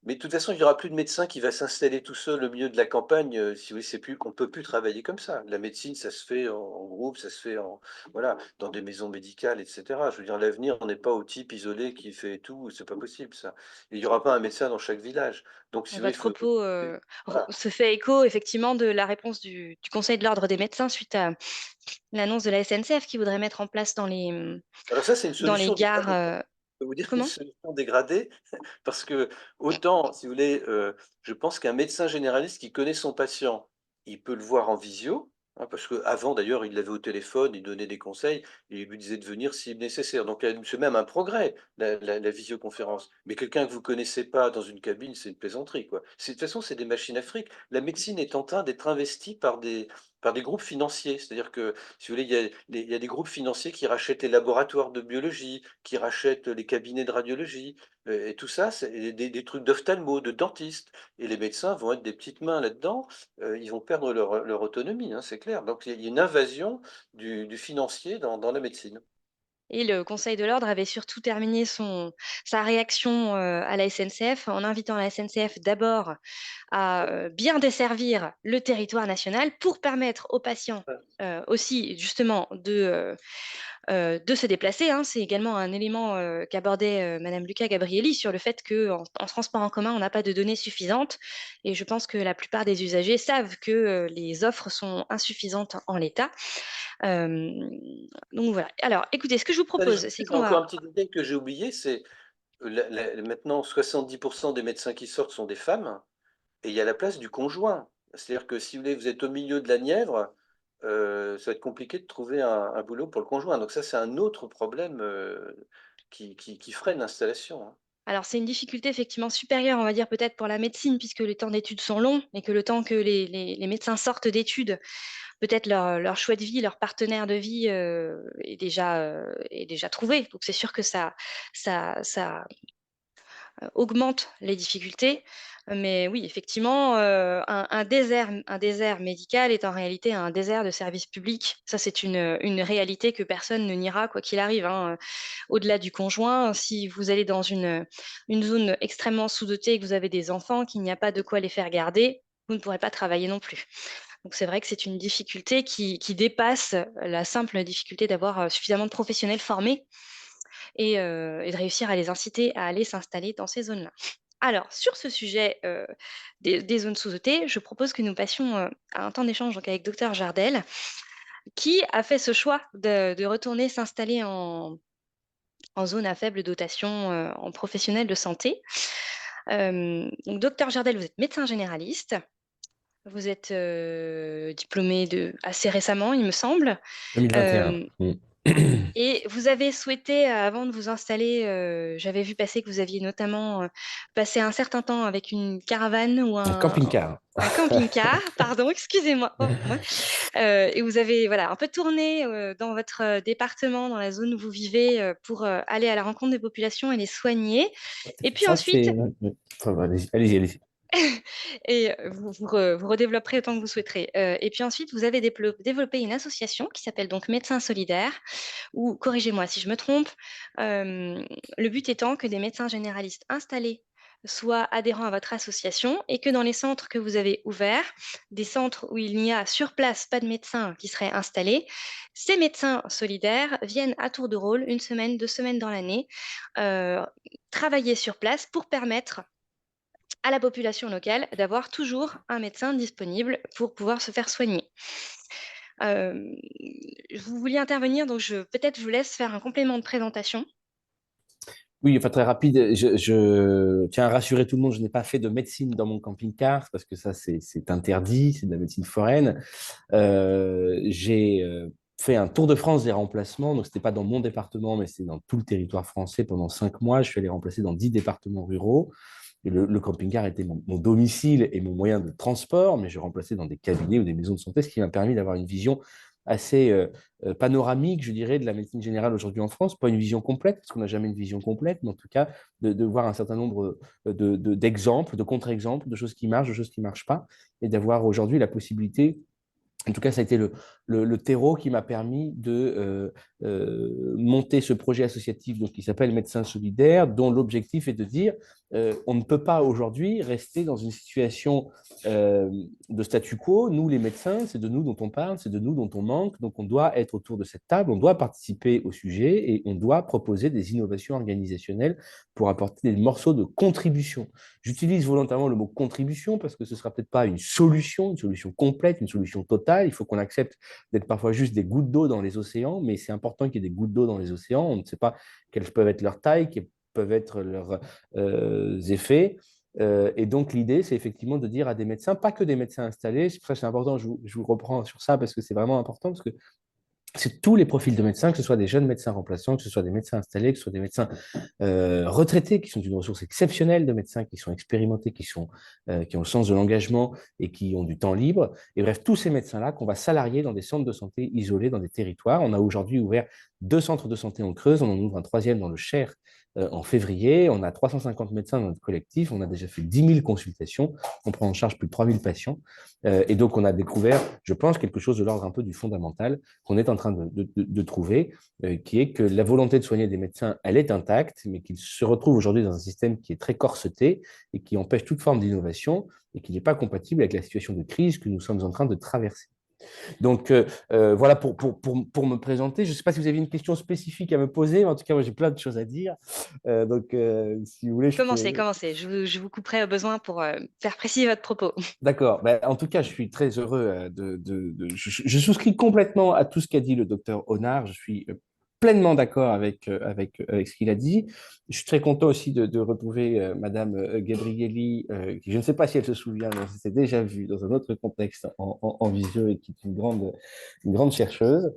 [SPEAKER 4] mais de toute façon, il n'y aura plus de médecin qui va s'installer tout seul au milieu de la campagne. Si vous voulez, on ne peut plus travailler comme ça. La médecine, ça se fait en groupe, ça se fait voilà, dans des maisons médicales, etc. Je veux dire, l'avenir, on n'est pas au type isolé qui fait tout. C'est pas possible, ça. Il n'y aura pas un médecin dans chaque village. Donc, si vous voulez, il
[SPEAKER 2] votre
[SPEAKER 4] faut.
[SPEAKER 2] propos, re
[SPEAKER 4] Voilà.
[SPEAKER 2] se fait écho effectivement de la réponse du Conseil de l'ordre des médecins suite à l'annonce de la SNCF qui voudrait mettre en place
[SPEAKER 4] Alors ça, c'est une
[SPEAKER 2] dans les
[SPEAKER 4] solution
[SPEAKER 2] gares,
[SPEAKER 4] dégradée. Je peux vous dire une
[SPEAKER 2] comment?
[SPEAKER 4] solution dégradée, parce que autant, si vous voulez, je pense qu'un médecin généraliste qui connaît son patient, il peut le voir en visio, hein, parce qu'avant d'ailleurs, il l'avait au téléphone, il donnait des conseils et il lui disait de venir si nécessaire. Donc c'est même un progrès, la visioconférence. Mais quelqu'un que vous connaissez pas dans une cabine, c'est une plaisanterie, quoi. De toute façon, c'est des machines à fric. La médecine est en train d'être investie par des groupes financiers. C'est-à-dire que, si vous voulez, il y a des groupes financiers qui rachètent les laboratoires de biologie, qui rachètent les cabinets de radiologie, et tout ça, c'est des trucs d'ophtalmo, de dentistes. Et les médecins vont être des petites mains là-dedans, ils vont perdre leur autonomie, hein, c'est clair. Donc il y a une invasion du financier dans la médecine.
[SPEAKER 2] Et le Conseil de l'ordre avait surtout terminé sa réaction à la SNCF en invitant la SNCF d'abord à bien desservir le territoire national pour permettre aux patients aussi justement de se déplacer, hein. C'est également un élément qu'abordait Madame Luca Gabrielli sur le fait qu'en transport en commun, on n'a pas de données suffisantes. Et je pense que la plupart des usagers savent que les offres sont insuffisantes en l'état. Euh, donc voilà. Alors, écoutez, ce que je vous
[SPEAKER 4] Allez,
[SPEAKER 2] propose, c'est
[SPEAKER 4] juste
[SPEAKER 2] qu'on
[SPEAKER 4] encore
[SPEAKER 2] va.
[SPEAKER 4] un petit détail que j'ai oublié, c'est maintenant 70% des médecins qui sortent sont des femmes. Et il y a la place du conjoint. C'est-à-dire que si vous êtes au milieu de la Nièvre, ça va être compliqué de trouver un boulot pour le conjoint. Donc ça, c'est un autre problème qui freine l'installation, hein.
[SPEAKER 2] Alors, c'est une difficulté effectivement supérieure, on va dire peut-être pour la médecine, puisque les temps d'études sont longs et que le temps que les médecins sortent d'études, peut-être leur choix de vie, leur partenaire de vie est déjà trouvé. Donc, c'est sûr que ça augmente les difficultés. Mais oui, effectivement, un désert médical est en réalité un désert de services publics. Ça, c'est une réalité que personne ne niera, quoi qu'il arrive, hein. Au-delà du conjoint, si vous allez dans une zone extrêmement sous-dotée et que vous avez des enfants, qu'il n'y a pas de quoi les faire garder, vous ne pourrez pas travailler non plus. Donc c'est vrai que c'est une difficulté qui dépasse la simple difficulté d'avoir suffisamment de professionnels formés et de réussir à les inciter à aller s'installer dans ces zones-là. Alors, sur ce sujet des zones sous-dotées, je propose que nous passions à un temps d'échange donc, avec Dr Jardel, qui a fait ce choix de retourner s'installer en zone à faible dotation en professionnel de santé. Donc, Dr Jardel, vous êtes médecin généraliste. Vous êtes diplômé assez récemment, il me semble.
[SPEAKER 5] 2021.
[SPEAKER 2] Euh, Et vous avez souhaité, avant de vous installer, j'avais vu passer que vous aviez notamment passé un certain temps avec une caravane ou
[SPEAKER 5] Un camping-car.
[SPEAKER 2] un camping-car, pardon, excusez-moi. Oh, moi. Et vous avez voilà, un peu tourné dans votre département, dans la zone où vous vivez, pour aller à la rencontre des populations et les soigner. Et puis
[SPEAKER 5] Ça,
[SPEAKER 2] ensuite,
[SPEAKER 5] c'est. Enfin, allez-y, allez-y, allez-y.
[SPEAKER 2] et vous redévelopperez autant que vous souhaiterez. Et puis ensuite, vous avez développé une association qui s'appelle donc Médecins Solidaires, ou corrigez-moi si je me trompe, le but étant que des médecins généralistes installés soient adhérents à votre association et que dans les centres que vous avez ouverts, des centres où il n'y a sur place pas de médecins qui seraient installés, ces médecins solidaires viennent à tour de rôle, 1 semaine, 2 semaines dans l'année, euh, travailler sur place pour permettre à la population locale d'avoir toujours un médecin disponible pour pouvoir se faire soigner. Euh, vous vouliez intervenir, donc peut-être je vous laisse faire un complément de présentation.
[SPEAKER 5] Oui, enfin très rapide. Je tiens à rassurer tout le monde, je n'ai pas fait de médecine dans mon camping-car parce que ça, c'est interdit, c'est de la médecine foraine. J'ai fait un tour de France des remplacements, donc ce n'était pas dans mon département, mais c'était dans tout le territoire français pendant 5 mois. Je suis allé remplacer dans 10 départements ruraux. Et le camping-car était mon domicile et mon moyen de transport, mais je remplaçais dans des cabinets ou des maisons de santé, ce qui m'a permis d'avoir une vision assez panoramique, je dirais, de la médecine générale aujourd'hui en France. Pas une vision complète, parce qu'on n'a jamais une vision complète, mais en tout cas, de voir un certain nombre d'exemples, de contre-exemples, de choses qui marchent, de choses qui ne marchent pas, et d'avoir aujourd'hui la possibilité. En tout cas, ça a été le terreau qui m'a permis de monter ce projet associatif donc, qui s'appelle Médecins Solidaires, dont l'objectif est de dire on ne peut pas aujourd'hui rester dans une situation de statu quo. Nous, les médecins, c'est de nous dont on parle, c'est de nous dont on manque. Donc, on doit être autour de cette table, on doit participer au sujet et on doit proposer des innovations organisationnelles pour apporter des morceaux de contribution. J'utilise volontairement le mot contribution parce que ce ne sera peut-être pas une solution complète, une solution totale. Il faut qu'on accepte d'être parfois juste des gouttes d'eau dans les océans, mais c'est important qu'il y ait des gouttes d'eau dans les océans. On ne sait pas quelles peuvent être leur taille, quels peuvent être leurs effets. Et donc, l'idée, c'est effectivement de dire à des médecins, pas que des médecins installés, c'est pour ça que c'est important, je vous reprends sur ça parce que c'est vraiment important, parce que c'est tous les profils de médecins, que ce soit des jeunes médecins remplaçants, que ce soit des médecins installés, que ce soit des médecins retraités, qui sont une ressource exceptionnelle de médecins, qui sont expérimentés, qui ont le sens de l'engagement et qui ont du temps libre. Et bref, tous ces médecins-là qu'on va salarier dans des centres de santé isolés, dans des territoires. On a aujourd'hui ouvert 2 centres de santé en Creuse, on en ouvre un 3e dans le Cher en février. On a 350 médecins dans notre collectif, on a déjà fait 10 000 consultations, on prend en charge plus de 3 000 patients. Et donc, on a découvert, je pense, quelque chose de l'ordre un peu du fondamental qu'on est en train de trouver, qui est que la volonté de soigner des médecins, elle est intacte, mais qu'ils se retrouvent aujourd'hui dans un système qui est très corseté et qui empêche toute forme d'innovation et qui n'est pas compatible avec la situation de crise que nous sommes en train de traverser. Donc, voilà pour me présenter. Je ne sais pas si vous avez une question spécifique à me poser, mais en tout cas, moi, j'ai plein de choses à dire. Donc, si vous voulez, je peux…
[SPEAKER 2] Commencez. Je vous couperai au besoin pour faire préciser votre propos.
[SPEAKER 5] D'accord. Ben, en tout cas, je suis très heureux je souscris complètement à tout ce qu'a dit le docteur Honard. Je suis pleinement d'accord avec ce qu'il a dit. Je suis très content aussi de retrouver Madame Gabrielli, qui je ne sais pas si elle se souvient, mais on s'était déjà vu dans un autre contexte en visio et qui est une grande chercheuse.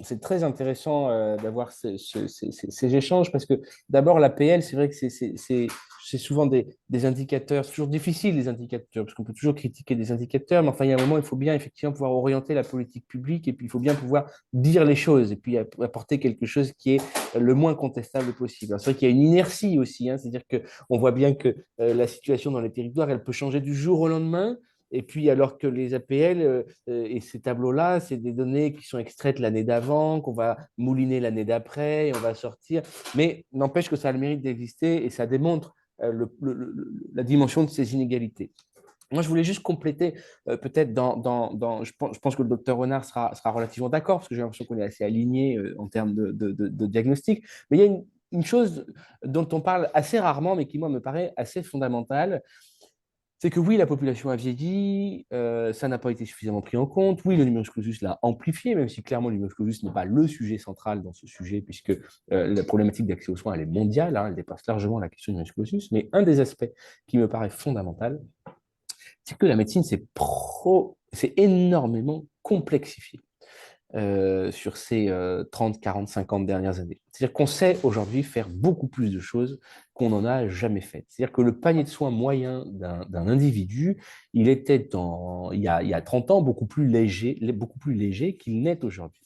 [SPEAKER 5] C'est très intéressant d'avoir ces échanges parce que d'abord, l'APL, c'est vrai que c'est souvent des indicateurs, c'est toujours difficile les indicateurs, parce qu'on peut toujours critiquer des indicateurs, mais enfin, il y a un moment, il faut bien effectivement pouvoir orienter la politique publique et puis il faut bien pouvoir dire les choses et puis apporter quelque chose qui est le moins contestable possible. C'est vrai qu'il y a une inertie aussi, hein, c'est-à-dire qu'on voit bien que la situation dans les territoires, elle peut changer du jour au lendemain. Et puis, alors que les APL et ces tableaux-là, c'est des données qui sont extraites l'année d'avant, qu'on va mouliner l'année d'après et on va sortir. Mais n'empêche que ça a le mérite d'exister et ça démontre la dimension de ces inégalités. Moi, je voulais juste compléter, peut-être je pense que le docteur Renard sera relativement d'accord, parce que j'ai l'impression qu'on est assez aligné en termes de diagnostic. Mais il y a une chose dont on parle assez rarement, mais qui, moi, me paraît assez fondamentale, c'est que oui, la population a vieilli, ça n'a pas été suffisamment pris en compte. Oui, le numerus clausus l'a amplifié, même si clairement le numerus clausus n'est pas le sujet central dans ce sujet, puisque la problématique d'accès aux soins, elle est mondiale, hein, elle dépasse largement la question du numerus clausus. Mais un des aspects qui me paraît fondamental, c'est que la médecine c'est énormément complexifié sur ces 30, 40, 50 dernières années. C'est-à-dire qu'on sait aujourd'hui faire beaucoup plus de choses qu'on n'en a jamais fait. C'est-à-dire que le panier de soins moyen d'un individu, il était il y a 30 ans beaucoup plus léger qu'il n'est aujourd'hui.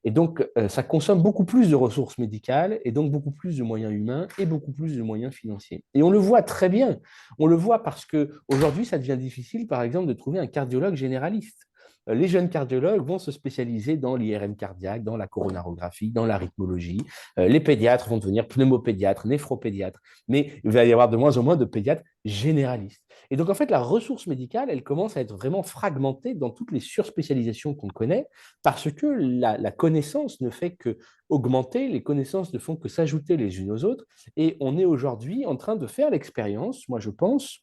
[SPEAKER 5] Et donc, ça consomme beaucoup plus de ressources médicales et donc beaucoup plus de moyens humains et beaucoup plus de moyens financiers. Et on le voit très bien. On le voit parce qu'aujourd'hui, ça devient difficile, par exemple, de trouver un cardiologue généraliste. les jeunes cardiologues vont se spécialiser dans l'IRM cardiaque, dans la coronarographie, dans la rythmologie. Les pédiatres vont devenir pneumopédiatres, néphropédiatres, mais il va y avoir de moins en moins de pédiatres généralistes. Et donc, en fait, la ressource médicale, elle commence à être vraiment fragmentée dans toutes les surspécialisations qu'on connaît, parce que la connaissance ne fait que augmenter, les connaissances ne font que s'ajouter les unes aux autres, et on est aujourd'hui en train de faire l'expérience, moi je pense,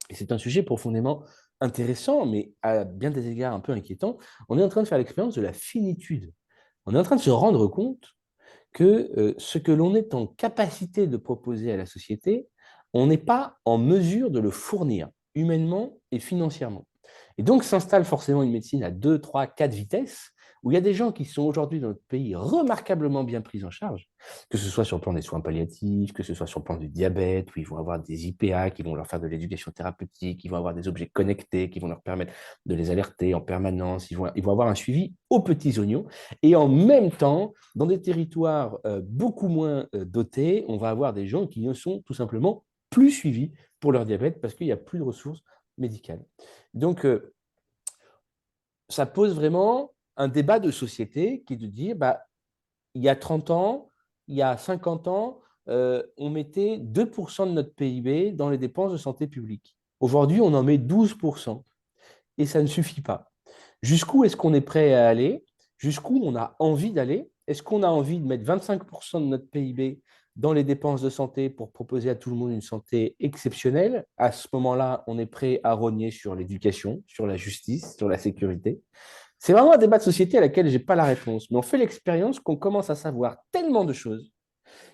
[SPEAKER 5] et c'est un sujet profondément intéressant, mais à bien des égards un peu inquiétant, on est en train de faire l'expérience de la finitude. On est en train de se rendre compte que ce que l'on est en capacité de proposer à la société, on n'est pas en mesure de le fournir humainement et financièrement. Et donc s'installe forcément une médecine à 2, 3, 4 vitesses, où il y a des gens qui sont aujourd'hui dans notre pays remarquablement bien pris en charge, que ce soit sur le plan des soins palliatifs, que ce soit sur le plan du diabète, où ils vont avoir des IPA qui vont leur faire de l'éducation thérapeutique, ils vont avoir des objets connectés qui vont leur permettre de les alerter en permanence, ils vont avoir un suivi aux petits oignons, et en même temps, dans des territoires beaucoup moins dotés, on va avoir des gens qui ne sont tout simplement plus suivis pour leur diabète parce qu'il n'y a plus de ressources médicales. Donc, ça pose vraiment un débat de société qui est de dire, il y a 30 ans, il y a 50 ans, on mettait 2% de notre PIB dans les dépenses de santé publique. Aujourd'hui, on en met 12% et ça ne suffit pas. Jusqu'où est-ce qu'on est prêt à aller? Jusqu'où on a envie d'aller? Est-ce qu'on a envie de mettre 25% de notre PIB dans les dépenses de santé pour proposer à tout le monde une santé exceptionnelle? À ce moment-là, on est prêt à rogner sur l'éducation, sur la justice, sur la sécurité. C'est vraiment un débat de société à laquelle je n'ai pas la réponse, mais on fait l'expérience qu'on commence à savoir tellement de choses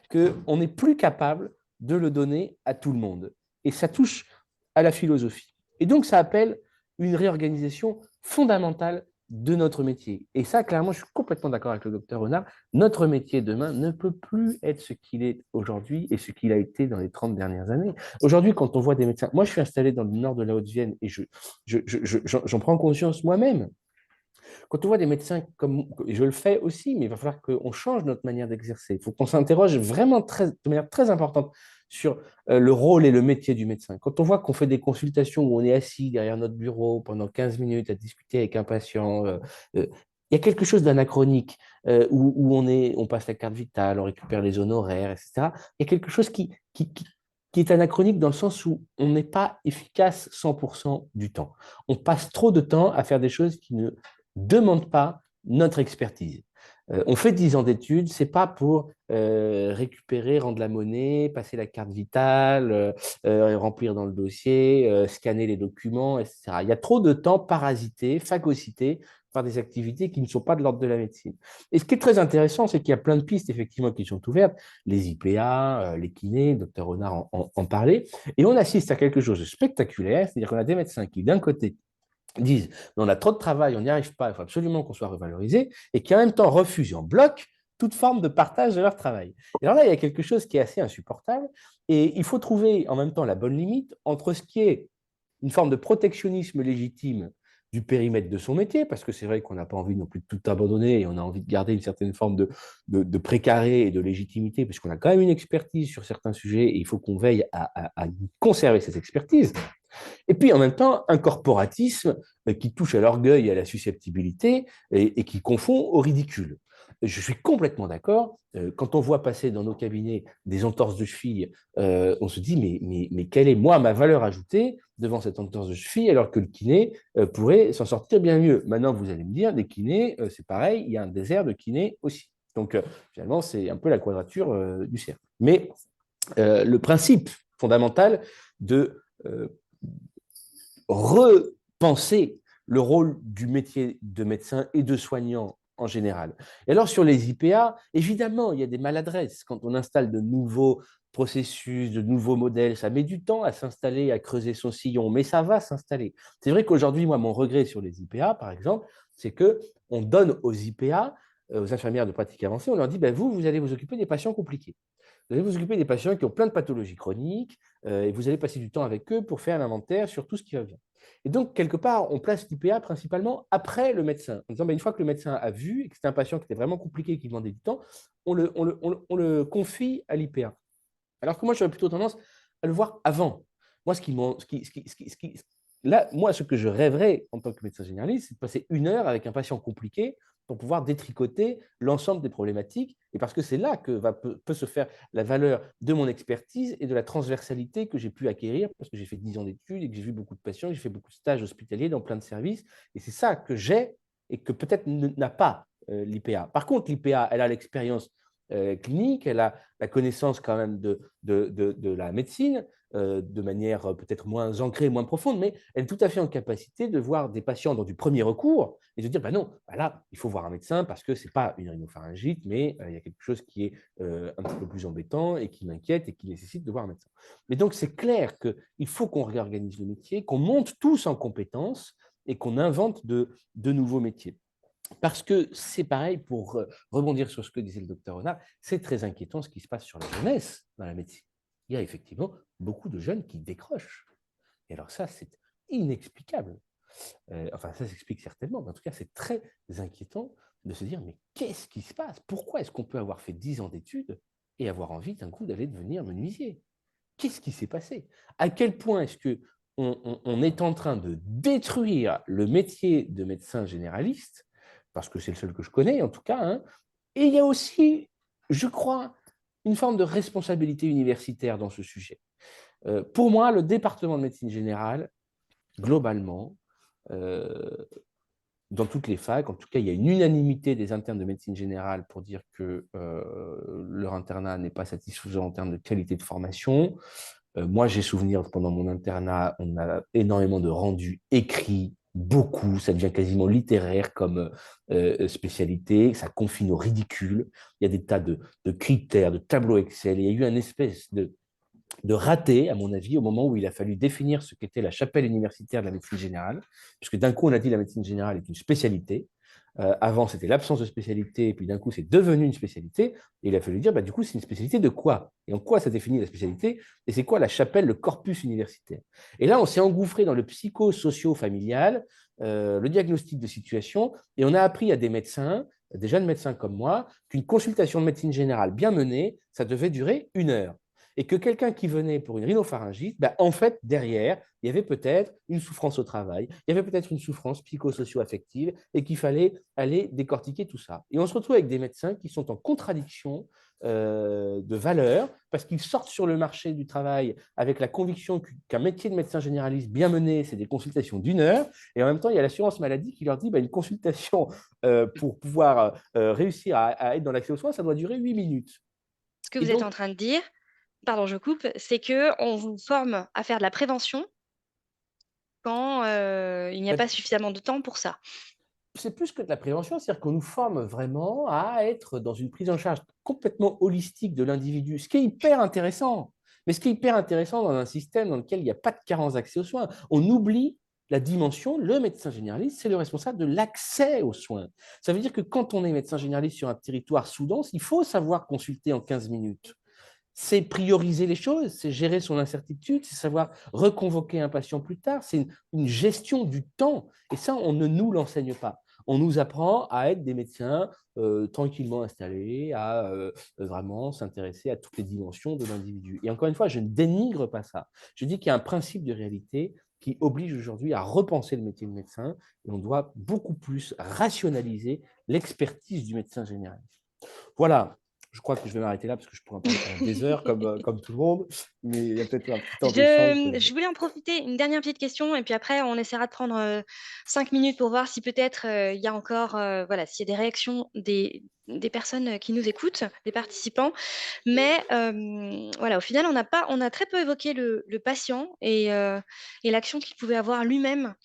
[SPEAKER 5] qu'on n'est plus capable de le donner à tout le monde. Et ça touche à la philosophie. Et donc, ça appelle une réorganisation fondamentale de notre métier. Et ça, clairement, je suis complètement d'accord avec le docteur Renard. Notre métier demain ne peut plus être ce qu'il est aujourd'hui et ce qu'il a été dans les 30 dernières années. Aujourd'hui, quand on voit des médecins, moi, je suis installé dans le nord de la Haute-Vienne et j'en prends conscience moi-même. Quand on voit des médecins comme, je le fais aussi, mais il va falloir qu'on change notre manière d'exercer. Il faut qu'on s'interroge vraiment de manière très importante sur le rôle et le métier du médecin. Quand on voit qu'on fait des consultations où on est assis derrière notre bureau pendant 15 minutes à discuter avec un patient, il y a quelque chose d'anachronique où on passe la carte vitale, on récupère les honoraires, etc. Il y a quelque chose qui est anachronique dans le sens où on n'est pas efficace 100% du temps. On passe trop de temps à faire des choses qui ne demande pas notre expertise. On fait 10 ans d'études, ce n'est pas pour récupérer, rendre la monnaie, passer la carte vitale, remplir dans le dossier, scanner les documents, etc. Il y a trop de temps parasité, phagocyté par des activités qui ne sont pas de l'ordre de la médecine. Et ce qui est très intéressant, c'est qu'il y a plein de pistes effectivement qui sont ouvertes, les IPA, les kinés, le docteur Renard en parlait, et on assiste à quelque chose de spectaculaire, c'est-à-dire qu'on a des médecins qui, d'un côté, disent on a trop de travail, on n'y arrive pas, il faut absolument qu'on soit revalorisé, et qui en même temps refusent en bloc toute forme de partage de leur travail. Et alors là, il y a quelque chose qui est assez insupportable, et il faut trouver en même temps la bonne limite entre ce qui est une forme de protectionnisme légitime du périmètre de son métier, parce que c'est vrai qu'on n'a pas envie non plus de tout abandonner et on a envie de garder une certaine forme de précaré et de légitimité, puisqu'on a quand même une expertise sur certains sujets et il faut qu'on veille à conserver cette expertise. Et puis en même temps, un corporatisme qui touche à l'orgueil et à la susceptibilité et qui confond au ridicule. Je suis complètement d'accord. Quand on voit passer dans nos cabinets des entorses de cheville, on se dit mais quelle est moi ma valeur ajoutée devant cette entorse de cheville alors que le kiné pourrait s'en sortir bien mieux. Maintenant, vous allez me dire, des kinés, c'est pareil, il y a un désert de kinés aussi. Donc finalement, c'est un peu la quadrature du cercle. Mais le principe fondamental de repenser le rôle du métier de médecin et de soignant en général. Et alors sur les IPA, évidemment, il y a des maladresses. Quand on installe de nouveaux processus, de nouveaux modèles, ça met du temps à s'installer, à creuser son sillon, mais ça va s'installer. C'est vrai qu'aujourd'hui, moi, mon regret sur les IPA, par exemple, c'est qu'on donne aux IPA, aux infirmières de pratique avancée, on leur dit, vous allez vous occuper des patients compliqués. Vous allez vous occuper des patients qui ont plein de pathologies chroniques et vous allez passer du temps avec eux pour faire l'inventaire sur tout ce qui va bien. Et donc, quelque part, on place l'IPA principalement après le médecin. En disant, une fois que le médecin a vu et que c'était un patient qui était vraiment compliqué et qui demandait du temps, on le confie à l'IPA. Alors que moi, j'aurais plutôt tendance à le voir avant. Moi, ce qui là, moi, ce que je rêverais en tant que médecin généraliste, c'est de passer 1 heure avec un patient compliqué pour pouvoir détricoter l'ensemble des problématiques. Et parce que c'est là que peut se faire la valeur de mon expertise et de la transversalité que j'ai pu acquérir, parce que j'ai fait 10 ans d'études et que j'ai vu beaucoup de patients, j'ai fait beaucoup de stages hospitaliers dans plein de services. Et c'est ça que j'ai et que peut-être n'a pas l'IPA. Par contre, l'IPA, elle a l'expérience clinique, elle a la connaissance quand même de la médecine, de manière peut-être moins ancrée, moins profonde, mais elle est tout à fait en capacité de voir des patients dans du premier recours et de dire, bah non, bah là, il faut voir un médecin parce que ce n'est pas une rhinopharyngite, mais il y a quelque chose qui est un petit peu plus embêtant et qui m'inquiète et qui nécessite de voir un médecin. Mais donc, c'est clair qu'il faut qu'on réorganise le métier, qu'on monte tous en compétences et qu'on invente de nouveaux métiers. Parce que c'est pareil, pour rebondir sur ce que disait le docteur Renard, c'est très inquiétant ce qui se passe sur la jeunesse dans la médecine. Il y a effectivement beaucoup de jeunes qui décrochent. Et alors ça, c'est inexplicable. Enfin, ça s'explique certainement, mais en tout cas, c'est très inquiétant de se dire, mais qu'est-ce qui se passe? Pourquoi est-ce qu'on peut avoir fait 10 ans d'études et avoir envie d'un coup d'aller devenir menuisier? Qu'est-ce qui s'est passé? À quel point est-ce qu'on est en train de détruire le métier de médecin généraliste, parce que c'est le seul que je connais en tout cas, hein, et il y a aussi, je crois, une forme de responsabilité universitaire dans ce sujet. Pour moi, le département de médecine générale, globalement, euh, dans toutes les facs, en tout cas, il y a une unanimité des internes de médecine générale pour dire que leur internat n'est pas satisfaisant en termes de qualité de formation. Moi, j'ai souvenir, pendant mon internat, on a énormément de rendus écrits, beaucoup, ça devient quasiment littéraire comme spécialité, ça confine au ridicule. Il y a des tas de critères, de tableaux Excel. Il y a eu une espèce de raté, à mon avis, au moment où il a fallu définir ce qu'était la chapelle universitaire de la médecine générale, puisque d'un coup, on a dit que la médecine générale est une spécialité. Avant, c'était l'absence de spécialité, et puis d'un coup, c'est devenu une spécialité. Et il a fallu dire, bah, du coup, c'est une spécialité de quoi? Et en quoi ça définit la spécialité? Et c'est quoi la chapelle, le corpus universitaire? Et là, on s'est engouffré dans le psycho-socio-familial, le diagnostic de situation, et on a appris à des médecins, des jeunes médecins comme moi, qu'une consultation de médecine générale bien menée, ça devait durer 1 heure. Et que quelqu'un qui venait pour une rhinopharyngite, ben, en fait, derrière, il y avait peut-être une souffrance au travail, il y avait peut-être une souffrance psychosocio-affective et qu'il fallait aller décortiquer tout ça. Et on se retrouve avec des médecins qui sont en contradiction de valeurs parce qu'ils sortent sur le marché du travail avec la conviction qu'un métier de médecin généraliste bien mené, c'est des consultations d'1 heure. Et en même temps, il y a l'assurance maladie qui leur dit une consultation pour pouvoir réussir à être dans l'accès aux soins, ça doit durer 8 minutes.
[SPEAKER 2] Ce que
[SPEAKER 5] Et
[SPEAKER 2] vous êtes
[SPEAKER 5] donc,
[SPEAKER 2] en train de dire, pardon, je coupe, c'est que on vous forme à faire de la prévention quand il n'y a pas suffisamment de temps pour ça.
[SPEAKER 5] c'est plus que de la prévention, c'est-à-dire qu'on nous forme vraiment à être dans une prise en charge complètement holistique de l'individu, ce qui est hyper intéressant. Mais ce qui est hyper intéressant dans un système dans lequel il n'y a pas de carence d'accès aux soins, on oublie la dimension, le médecin généraliste, c'est le responsable de l'accès aux soins. Ça veut dire que quand on est médecin généraliste sur un territoire sous-dense, il faut savoir consulter en 15 minutes. C'est prioriser les choses, c'est gérer son incertitude, c'est savoir reconvoquer un patient plus tard, c'est une gestion du temps. Et ça, on ne nous l'enseigne pas. On nous apprend à être des médecins tranquillement installés, à vraiment s'intéresser à toutes les dimensions de l'individu. Et encore une fois, je ne dénigre pas ça. Je dis qu'il y a un principe de réalité qui oblige aujourd'hui à repenser le métier de médecin et on doit beaucoup plus rationaliser l'expertise du médecin généraliste. Voilà, je crois que je vais m'arrêter là parce que je pourrais en parler pendant des heures comme tout le monde, mais il y a peut-être un petit temps d'échange.
[SPEAKER 2] Je voulais en profiter, une dernière petite question, et puis après, on essaiera de prendre 5 minutes pour voir si peut-être il y a encore, voilà, s'il y a des réactions des personnes qui nous écoutent, des participants. Mais voilà, au final, on a très peu évoqué le patient et l'action qu'il pouvait avoir lui-même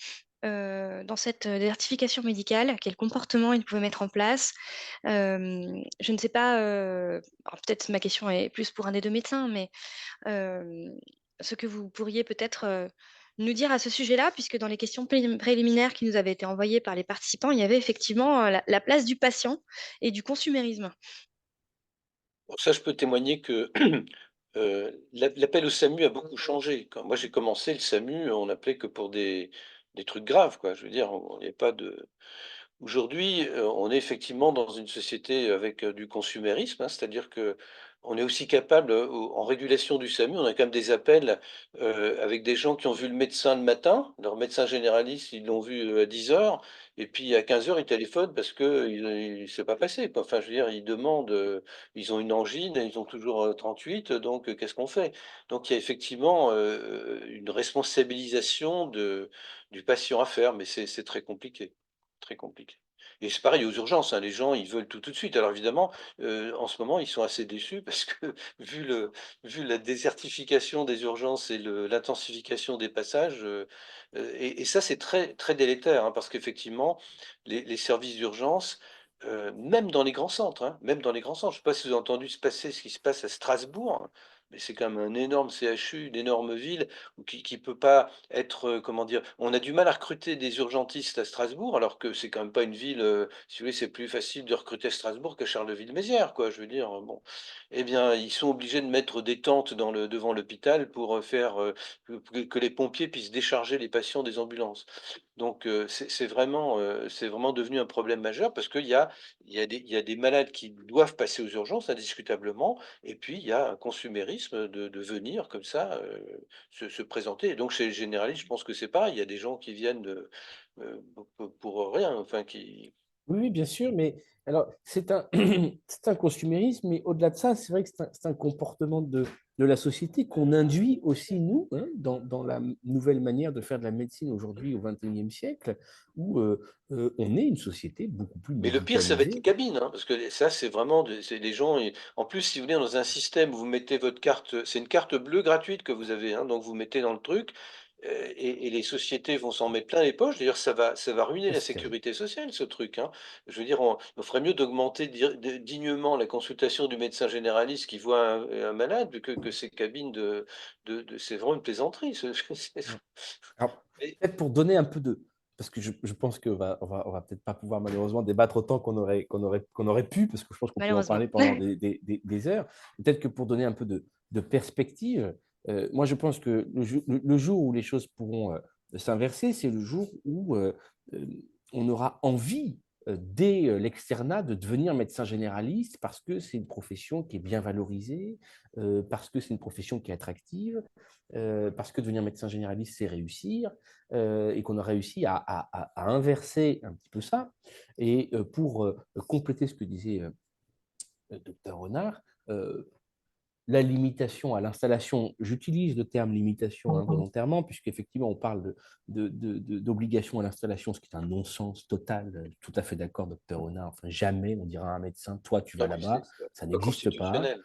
[SPEAKER 2] dans cette désertification médicale, quel comportement il pouvait mettre en place. Je ne sais pas, alors peut-être ma question est plus pour un des deux médecins, mais euh, ce que vous pourriez peut-être nous dire à ce sujet-là, puisque dans les questions préliminaires qui nous avaient été envoyées par les participants, il y avait effectivement la place du patient et du consumérisme.
[SPEAKER 4] Bon, ça, je peux témoigner que l'appel au SAMU a beaucoup changé. Quand moi j'ai commencé, le SAMU, on appelait que pour des trucs graves, quoi. Je veux dire, on il y avait pas de aujourd'hui, on est effectivement dans une société avec, du consumérisme, hein, c'est-à-dire que on est aussi capable, en régulation du SAMU, on a quand même des appels avec des gens qui ont vu le médecin le matin, leur médecin généraliste, ils l'ont vu à 10 heures, et puis à 15 heures, ils téléphonent parce que il s'est pas passé, quoi. Enfin, je veux dire, ils demandent, ils ont une angine, ils ont toujours 38, donc qu'est-ce qu'on fait? Donc il y a effectivement une responsabilisation du patient à faire, mais c'est très compliqué, très compliqué. Et c'est pareil aux urgences, hein, les gens, ils veulent tout, tout de suite. Alors évidemment, en ce moment, ils sont assez déçus parce que vu le vu la désertification des urgences et le l'intensification des passages, et ça, c'est très, très délétère, hein, parce qu'effectivement, les services d'urgence, même dans les grands centres, hein, même dans les grands centres, je ne sais pas si vous avez entendu se passer ce qui se passe à Strasbourg, hein, mais c'est quand même un énorme CHU, une énorme ville où qui peut pas être, comment dire? On a du mal à recruter des urgentistes à Strasbourg, alors que c'est quand même pas une ville, si vous voulez, c'est plus facile de recruter à Strasbourg qu'à Charleville-Mézières, quoi, je veux dire, bon. Eh bien, ils sont obligés de mettre des tentes devant l'hôpital pour, faire, que les pompiers puissent décharger les patients des ambulances. Donc, c'est vraiment devenu un problème majeur parce qu'il y a des malades qui doivent passer aux urgences indiscutablement, et puis il y a un consumérisme de venir comme ça, se présenter. Et donc chez les généralistes, je pense que c'est pareil, il y a des gens qui viennent, pour rien, enfin qui
[SPEAKER 5] Oui, oui, bien sûr, mais alors c'est un, c'est un consumérisme, mais au-delà de ça, c'est vrai que c'est un comportement de la société qu'on induit aussi, nous, hein, dans la nouvelle manière de faire de la médecine aujourd'hui au XXIe siècle, où on est une société beaucoup plus
[SPEAKER 4] mais le pire, ça va être les
[SPEAKER 5] médicalisée.
[SPEAKER 4] cabines, hein, parce que ça, c'est vraiment c'est les gens et en plus, si vous voulez, dans un système où vous mettez votre carte, c'est une carte bleue gratuite que vous avez, hein, donc vous mettez dans le truc, et les sociétés vont s'en mettre plein les poches. D'ailleurs, ça va ruiner
[SPEAKER 5] Ça,
[SPEAKER 4] la
[SPEAKER 5] c'est terrible.
[SPEAKER 4] sécurité sociale, ce truc, hein. Je veux dire, on ferait mieux d'augmenter dignement la consultation du médecin généraliste qui voit un malade que ces cabines de c'est vraiment une plaisanterie, ce
[SPEAKER 5] Ouais. Alors,
[SPEAKER 4] mais
[SPEAKER 5] peut-être pour donner un peu de... Parce que je pense qu'on va peut-être pas pouvoir malheureusement débattre autant qu'on aurait pu, parce que je pense qu'on pourrait en
[SPEAKER 2] malheureusement.
[SPEAKER 5] parler pendant des heures. Peut-être que pour donner un peu de perspective, moi je pense que le jour où les choses pourront s'inverser, c'est le jour où euh, on aura envie, dès l'externat, de devenir médecin généraliste, parce que c'est une profession qui est bien valorisée, parce que c'est une profession qui est attractive, parce que devenir médecin généraliste, c'est réussir, et qu'on a réussi à inverser un petit peu ça. Et pour compléter ce que disait docteur Renard, euh, la limitation à l'installation, j'utilise le terme limitation involontairement, puisqu'effectivement on parle d'obligation à l'installation, ce qui est un non-sens total, tout à fait d'accord, docteur Renard, enfin jamais on dira à un médecin, toi tu vas
[SPEAKER 4] non, mais
[SPEAKER 5] là-bas,
[SPEAKER 4] c'est
[SPEAKER 5] ça
[SPEAKER 4] pas
[SPEAKER 5] n'existe pas.
[SPEAKER 4] constitutionnel.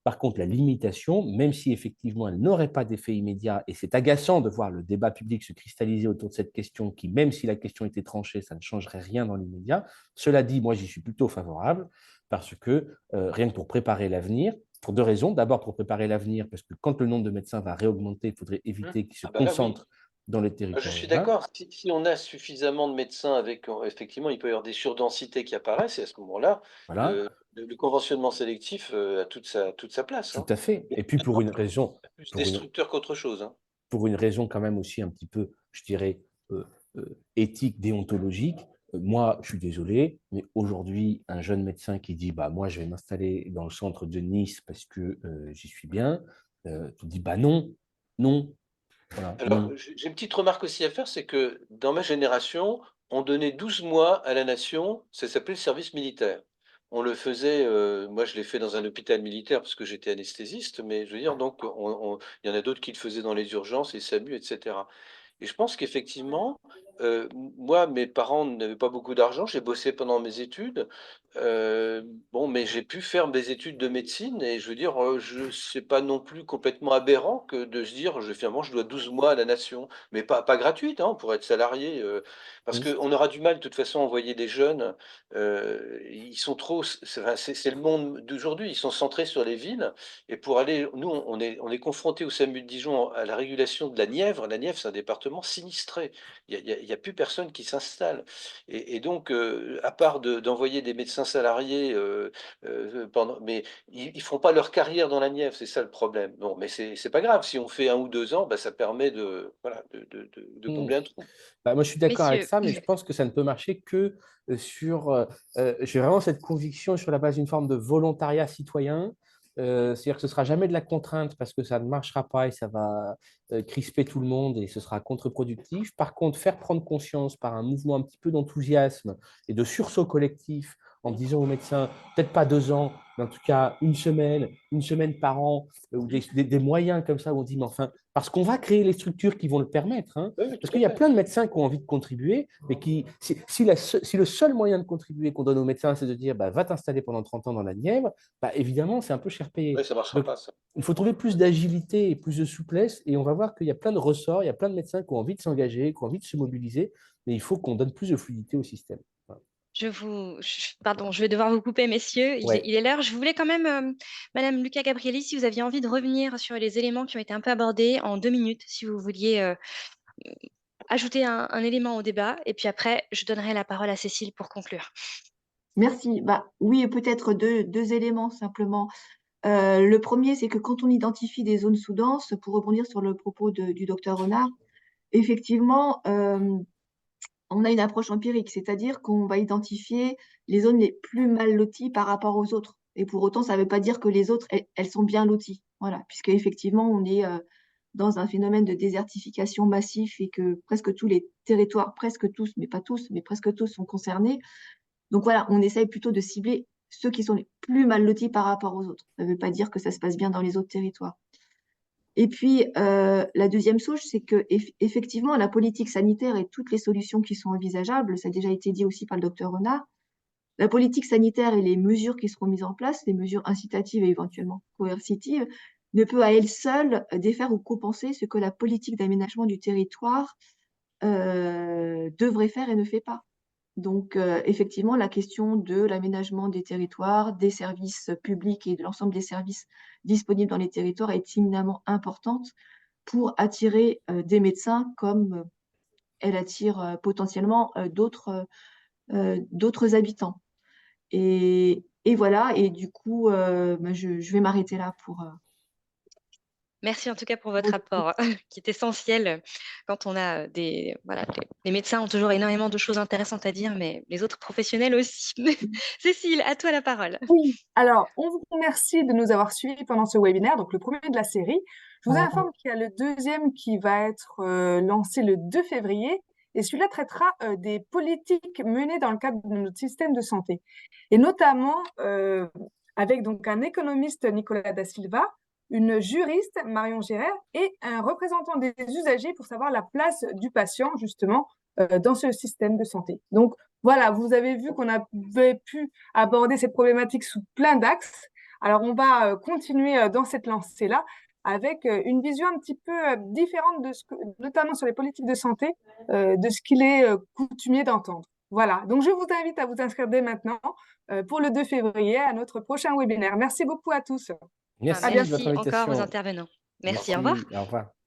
[SPEAKER 5] Par contre, la limitation, même si effectivement elle n'aurait pas d'effet immédiat, et c'est agaçant de voir le débat public se cristalliser autour de cette question, qui, même si la question était tranchée, ça ne changerait rien dans l'immédiat. Cela dit, moi j'y suis plutôt favorable, parce que rien que pour préparer l'avenir, pour deux raisons. D'abord, pour préparer l'avenir, parce que quand le nombre de médecins va réaugmenter, il faudrait
[SPEAKER 4] Mmh.
[SPEAKER 5] éviter qu'ils se
[SPEAKER 4] Ah bah là, oui.
[SPEAKER 5] concentrent dans les
[SPEAKER 4] Ah, je
[SPEAKER 5] territoires
[SPEAKER 4] suis
[SPEAKER 5] urbains.
[SPEAKER 4] d'accord. Si on a suffisamment de médecins avec effectivement, il peut y avoir des surdensités qui apparaissent et à ce moment-là,
[SPEAKER 5] Voilà,
[SPEAKER 4] le conventionnement sélectif, a toute sa place,
[SPEAKER 5] tout
[SPEAKER 4] hein.
[SPEAKER 5] à fait.
[SPEAKER 4] Mais
[SPEAKER 5] Et puis
[SPEAKER 4] maintenant, je pense que c'est plus
[SPEAKER 5] pour une,
[SPEAKER 4] destructeur qu'autre chose, hein.
[SPEAKER 5] pour une raison quand même aussi un petit peu, je dirais, éthique, déontologique. Moi, je suis désolé, mais aujourd'hui, un jeune médecin qui dit bah, moi, je vais m'installer dans le centre de Nice parce que j'y suis bien, tu dis bah non, non, voilà,
[SPEAKER 4] Alors,
[SPEAKER 5] non.
[SPEAKER 4] j'ai une petite remarque aussi à faire, c'est que dans ma génération, on donnait 12 mois à la nation, ça s'appelait le service militaire. On le faisait, moi je l'ai fait dans un hôpital militaire parce que j'étais anesthésiste, mais je veux dire donc il y en a d'autres qui le faisaient dans les urgences, les SAMU et cetera. Et je pense qu'effectivement, moi, mes parents n'avaient pas beaucoup d'argent, j'ai bossé pendant mes études, bon, mais j'ai pu faire mes études de médecine et je veux dire, je c'est pas non plus complètement aberrant que de se dire: «Je finalement, je dois 12 mois à la nation», mais pas gratuite, hein, pour être salarié, parce
[SPEAKER 5] Oui.
[SPEAKER 4] qu'on aura du mal de toute façon à envoyer des jeunes, ils sont trop c'est le monde d'aujourd'hui, ils sont centrés sur les villes et pour aller nous, on est confrontés au SAMU de Dijon à la régulation de la Nièvre. La Nièvre, c'est un département sinistré. Il y a plus personne qui s'installe et donc à part d'envoyer des médecins salariés, pendant mais ils font pas leur carrière dans la Nièvre, c'est ça le problème. Bon, mais c'est pas grave, si on fait 1 ou 2 ans, bah, ça permet de voilà, de
[SPEAKER 5] Hmm.
[SPEAKER 4] combler un trou.
[SPEAKER 5] Bah, moi, je suis d'accord avec
[SPEAKER 2] Messieurs,
[SPEAKER 5] ça, mais je pense que ça ne peut marcher que sur. J'ai vraiment cette conviction sur la base d'une forme de volontariat citoyen, C'est-à-dire que ce ne sera jamais de la contrainte parce que ça ne marchera pas et ça va crisper tout le monde et ce sera contre-productif. Par contre, faire prendre conscience par un mouvement un petit peu d'enthousiasme et de sursaut collectif en disant aux médecins, peut-être pas 2 ans, mais en tout cas une semaine par an, ou des moyens comme ça où on dit, mais enfin, parce qu'on va créer les structures qui vont le permettre. Hein,
[SPEAKER 4] Oui, oui,
[SPEAKER 5] parce
[SPEAKER 4] tout
[SPEAKER 5] qu'il
[SPEAKER 4] à
[SPEAKER 5] y a
[SPEAKER 4] fait.
[SPEAKER 5] plein de médecins qui ont envie de contribuer, mais si le seul moyen de contribuer qu'on donne aux médecins, c'est de dire, bah, va t'installer pendant 30 ans dans la Nièvre, bah, évidemment, c'est un peu cher payé.
[SPEAKER 4] Oui, ça ne marchera
[SPEAKER 5] Donc,
[SPEAKER 4] pas, ça.
[SPEAKER 5] il faut trouver plus d'agilité et plus de souplesse, et on va voir qu'il y a plein de ressorts, il y a plein de médecins qui ont envie de s'engager, qui ont envie de se mobiliser, mais il faut qu'on donne plus de fluidité au système. Voilà.
[SPEAKER 2] Pardon, je vais devoir vous couper, messieurs.
[SPEAKER 5] Ouais.
[SPEAKER 2] Il est l'heure. Je voulais quand même, Madame Luca Gabrielli, si vous aviez envie de revenir sur les éléments qui ont été un peu abordés en 2 minutes, si vous vouliez ajouter un élément au débat. Et puis après, je donnerai la parole à Cécile pour conclure.
[SPEAKER 3] Merci. Bah, oui, peut-être deux éléments simplement. Le premier, c'est que quand on identifie des zones sous-denses, pour rebondir sur le propos du docteur Renard, effectivement, on a une approche empirique, c'est-à-dire qu'on va identifier les zones les plus mal loties par rapport aux autres. Et pour autant, ça ne veut pas dire que les autres, elles sont bien loties. Voilà, puisque effectivement, on est dans un phénomène de désertification massif et que presque tous les territoires, presque tous, mais pas tous, mais presque tous sont concernés. Donc voilà, on essaye plutôt de cibler ceux qui sont les plus mal lotis par rapport aux autres. Ça ne veut pas dire que ça se passe bien dans les autres territoires. Et puis, la deuxième souche, c'est que effectivement, la politique sanitaire et toutes les solutions qui sont envisageables, ça a déjà été dit aussi par le docteur Renard, la politique sanitaire et les mesures qui seront mises en place, les mesures incitatives et éventuellement coercitives, ne peut à elles seules défaire ou compenser ce que la politique d'aménagement du territoire devrait faire et ne fait pas. Donc, effectivement, la question de l'aménagement des territoires, des services publics et de l'ensemble des services disponibles dans les territoires est éminemment importante pour attirer des médecins comme elle attire potentiellement d'autres habitants. Et voilà, et du coup, bah, je vais m'arrêter là pour
[SPEAKER 2] Merci en tout cas pour votre apport qui est essentiel quand on a voilà, les médecins ont toujours énormément de choses intéressantes à dire, mais les autres professionnels aussi. Cécile, à toi la parole.
[SPEAKER 1] Oui, alors, on vous remercie de nous avoir suivis pendant ce webinaire, donc le premier de la série. Je vous informe qu'il y a le deuxième qui va être lancé le 2 février, et celui-là traitera des politiques menées dans le cadre de notre système de santé, et notamment avec donc un économiste, Nicolas Da Silva, une juriste, Marion Gérard, et un représentant des usagers pour savoir la place du patient, justement, dans ce système de santé. Donc, voilà, vous avez vu qu'on avait pu aborder cette problématique sous plein d'axes. Alors, on va continuer dans cette lancée-là avec une vision un petit peu différente, notamment sur les politiques de santé, de ce qu'il est coutumier d'entendre. Voilà, donc je vous invite à vous inscrire dès maintenant pour le 2 février à notre prochain webinaire. Merci beaucoup à tous.
[SPEAKER 5] Merci
[SPEAKER 1] À
[SPEAKER 5] de
[SPEAKER 1] bientôt.
[SPEAKER 5] votre
[SPEAKER 2] Merci encore aux
[SPEAKER 5] invitation.
[SPEAKER 2] intervenants. Merci,
[SPEAKER 5] Merci,
[SPEAKER 2] au revoir.
[SPEAKER 5] au revoir.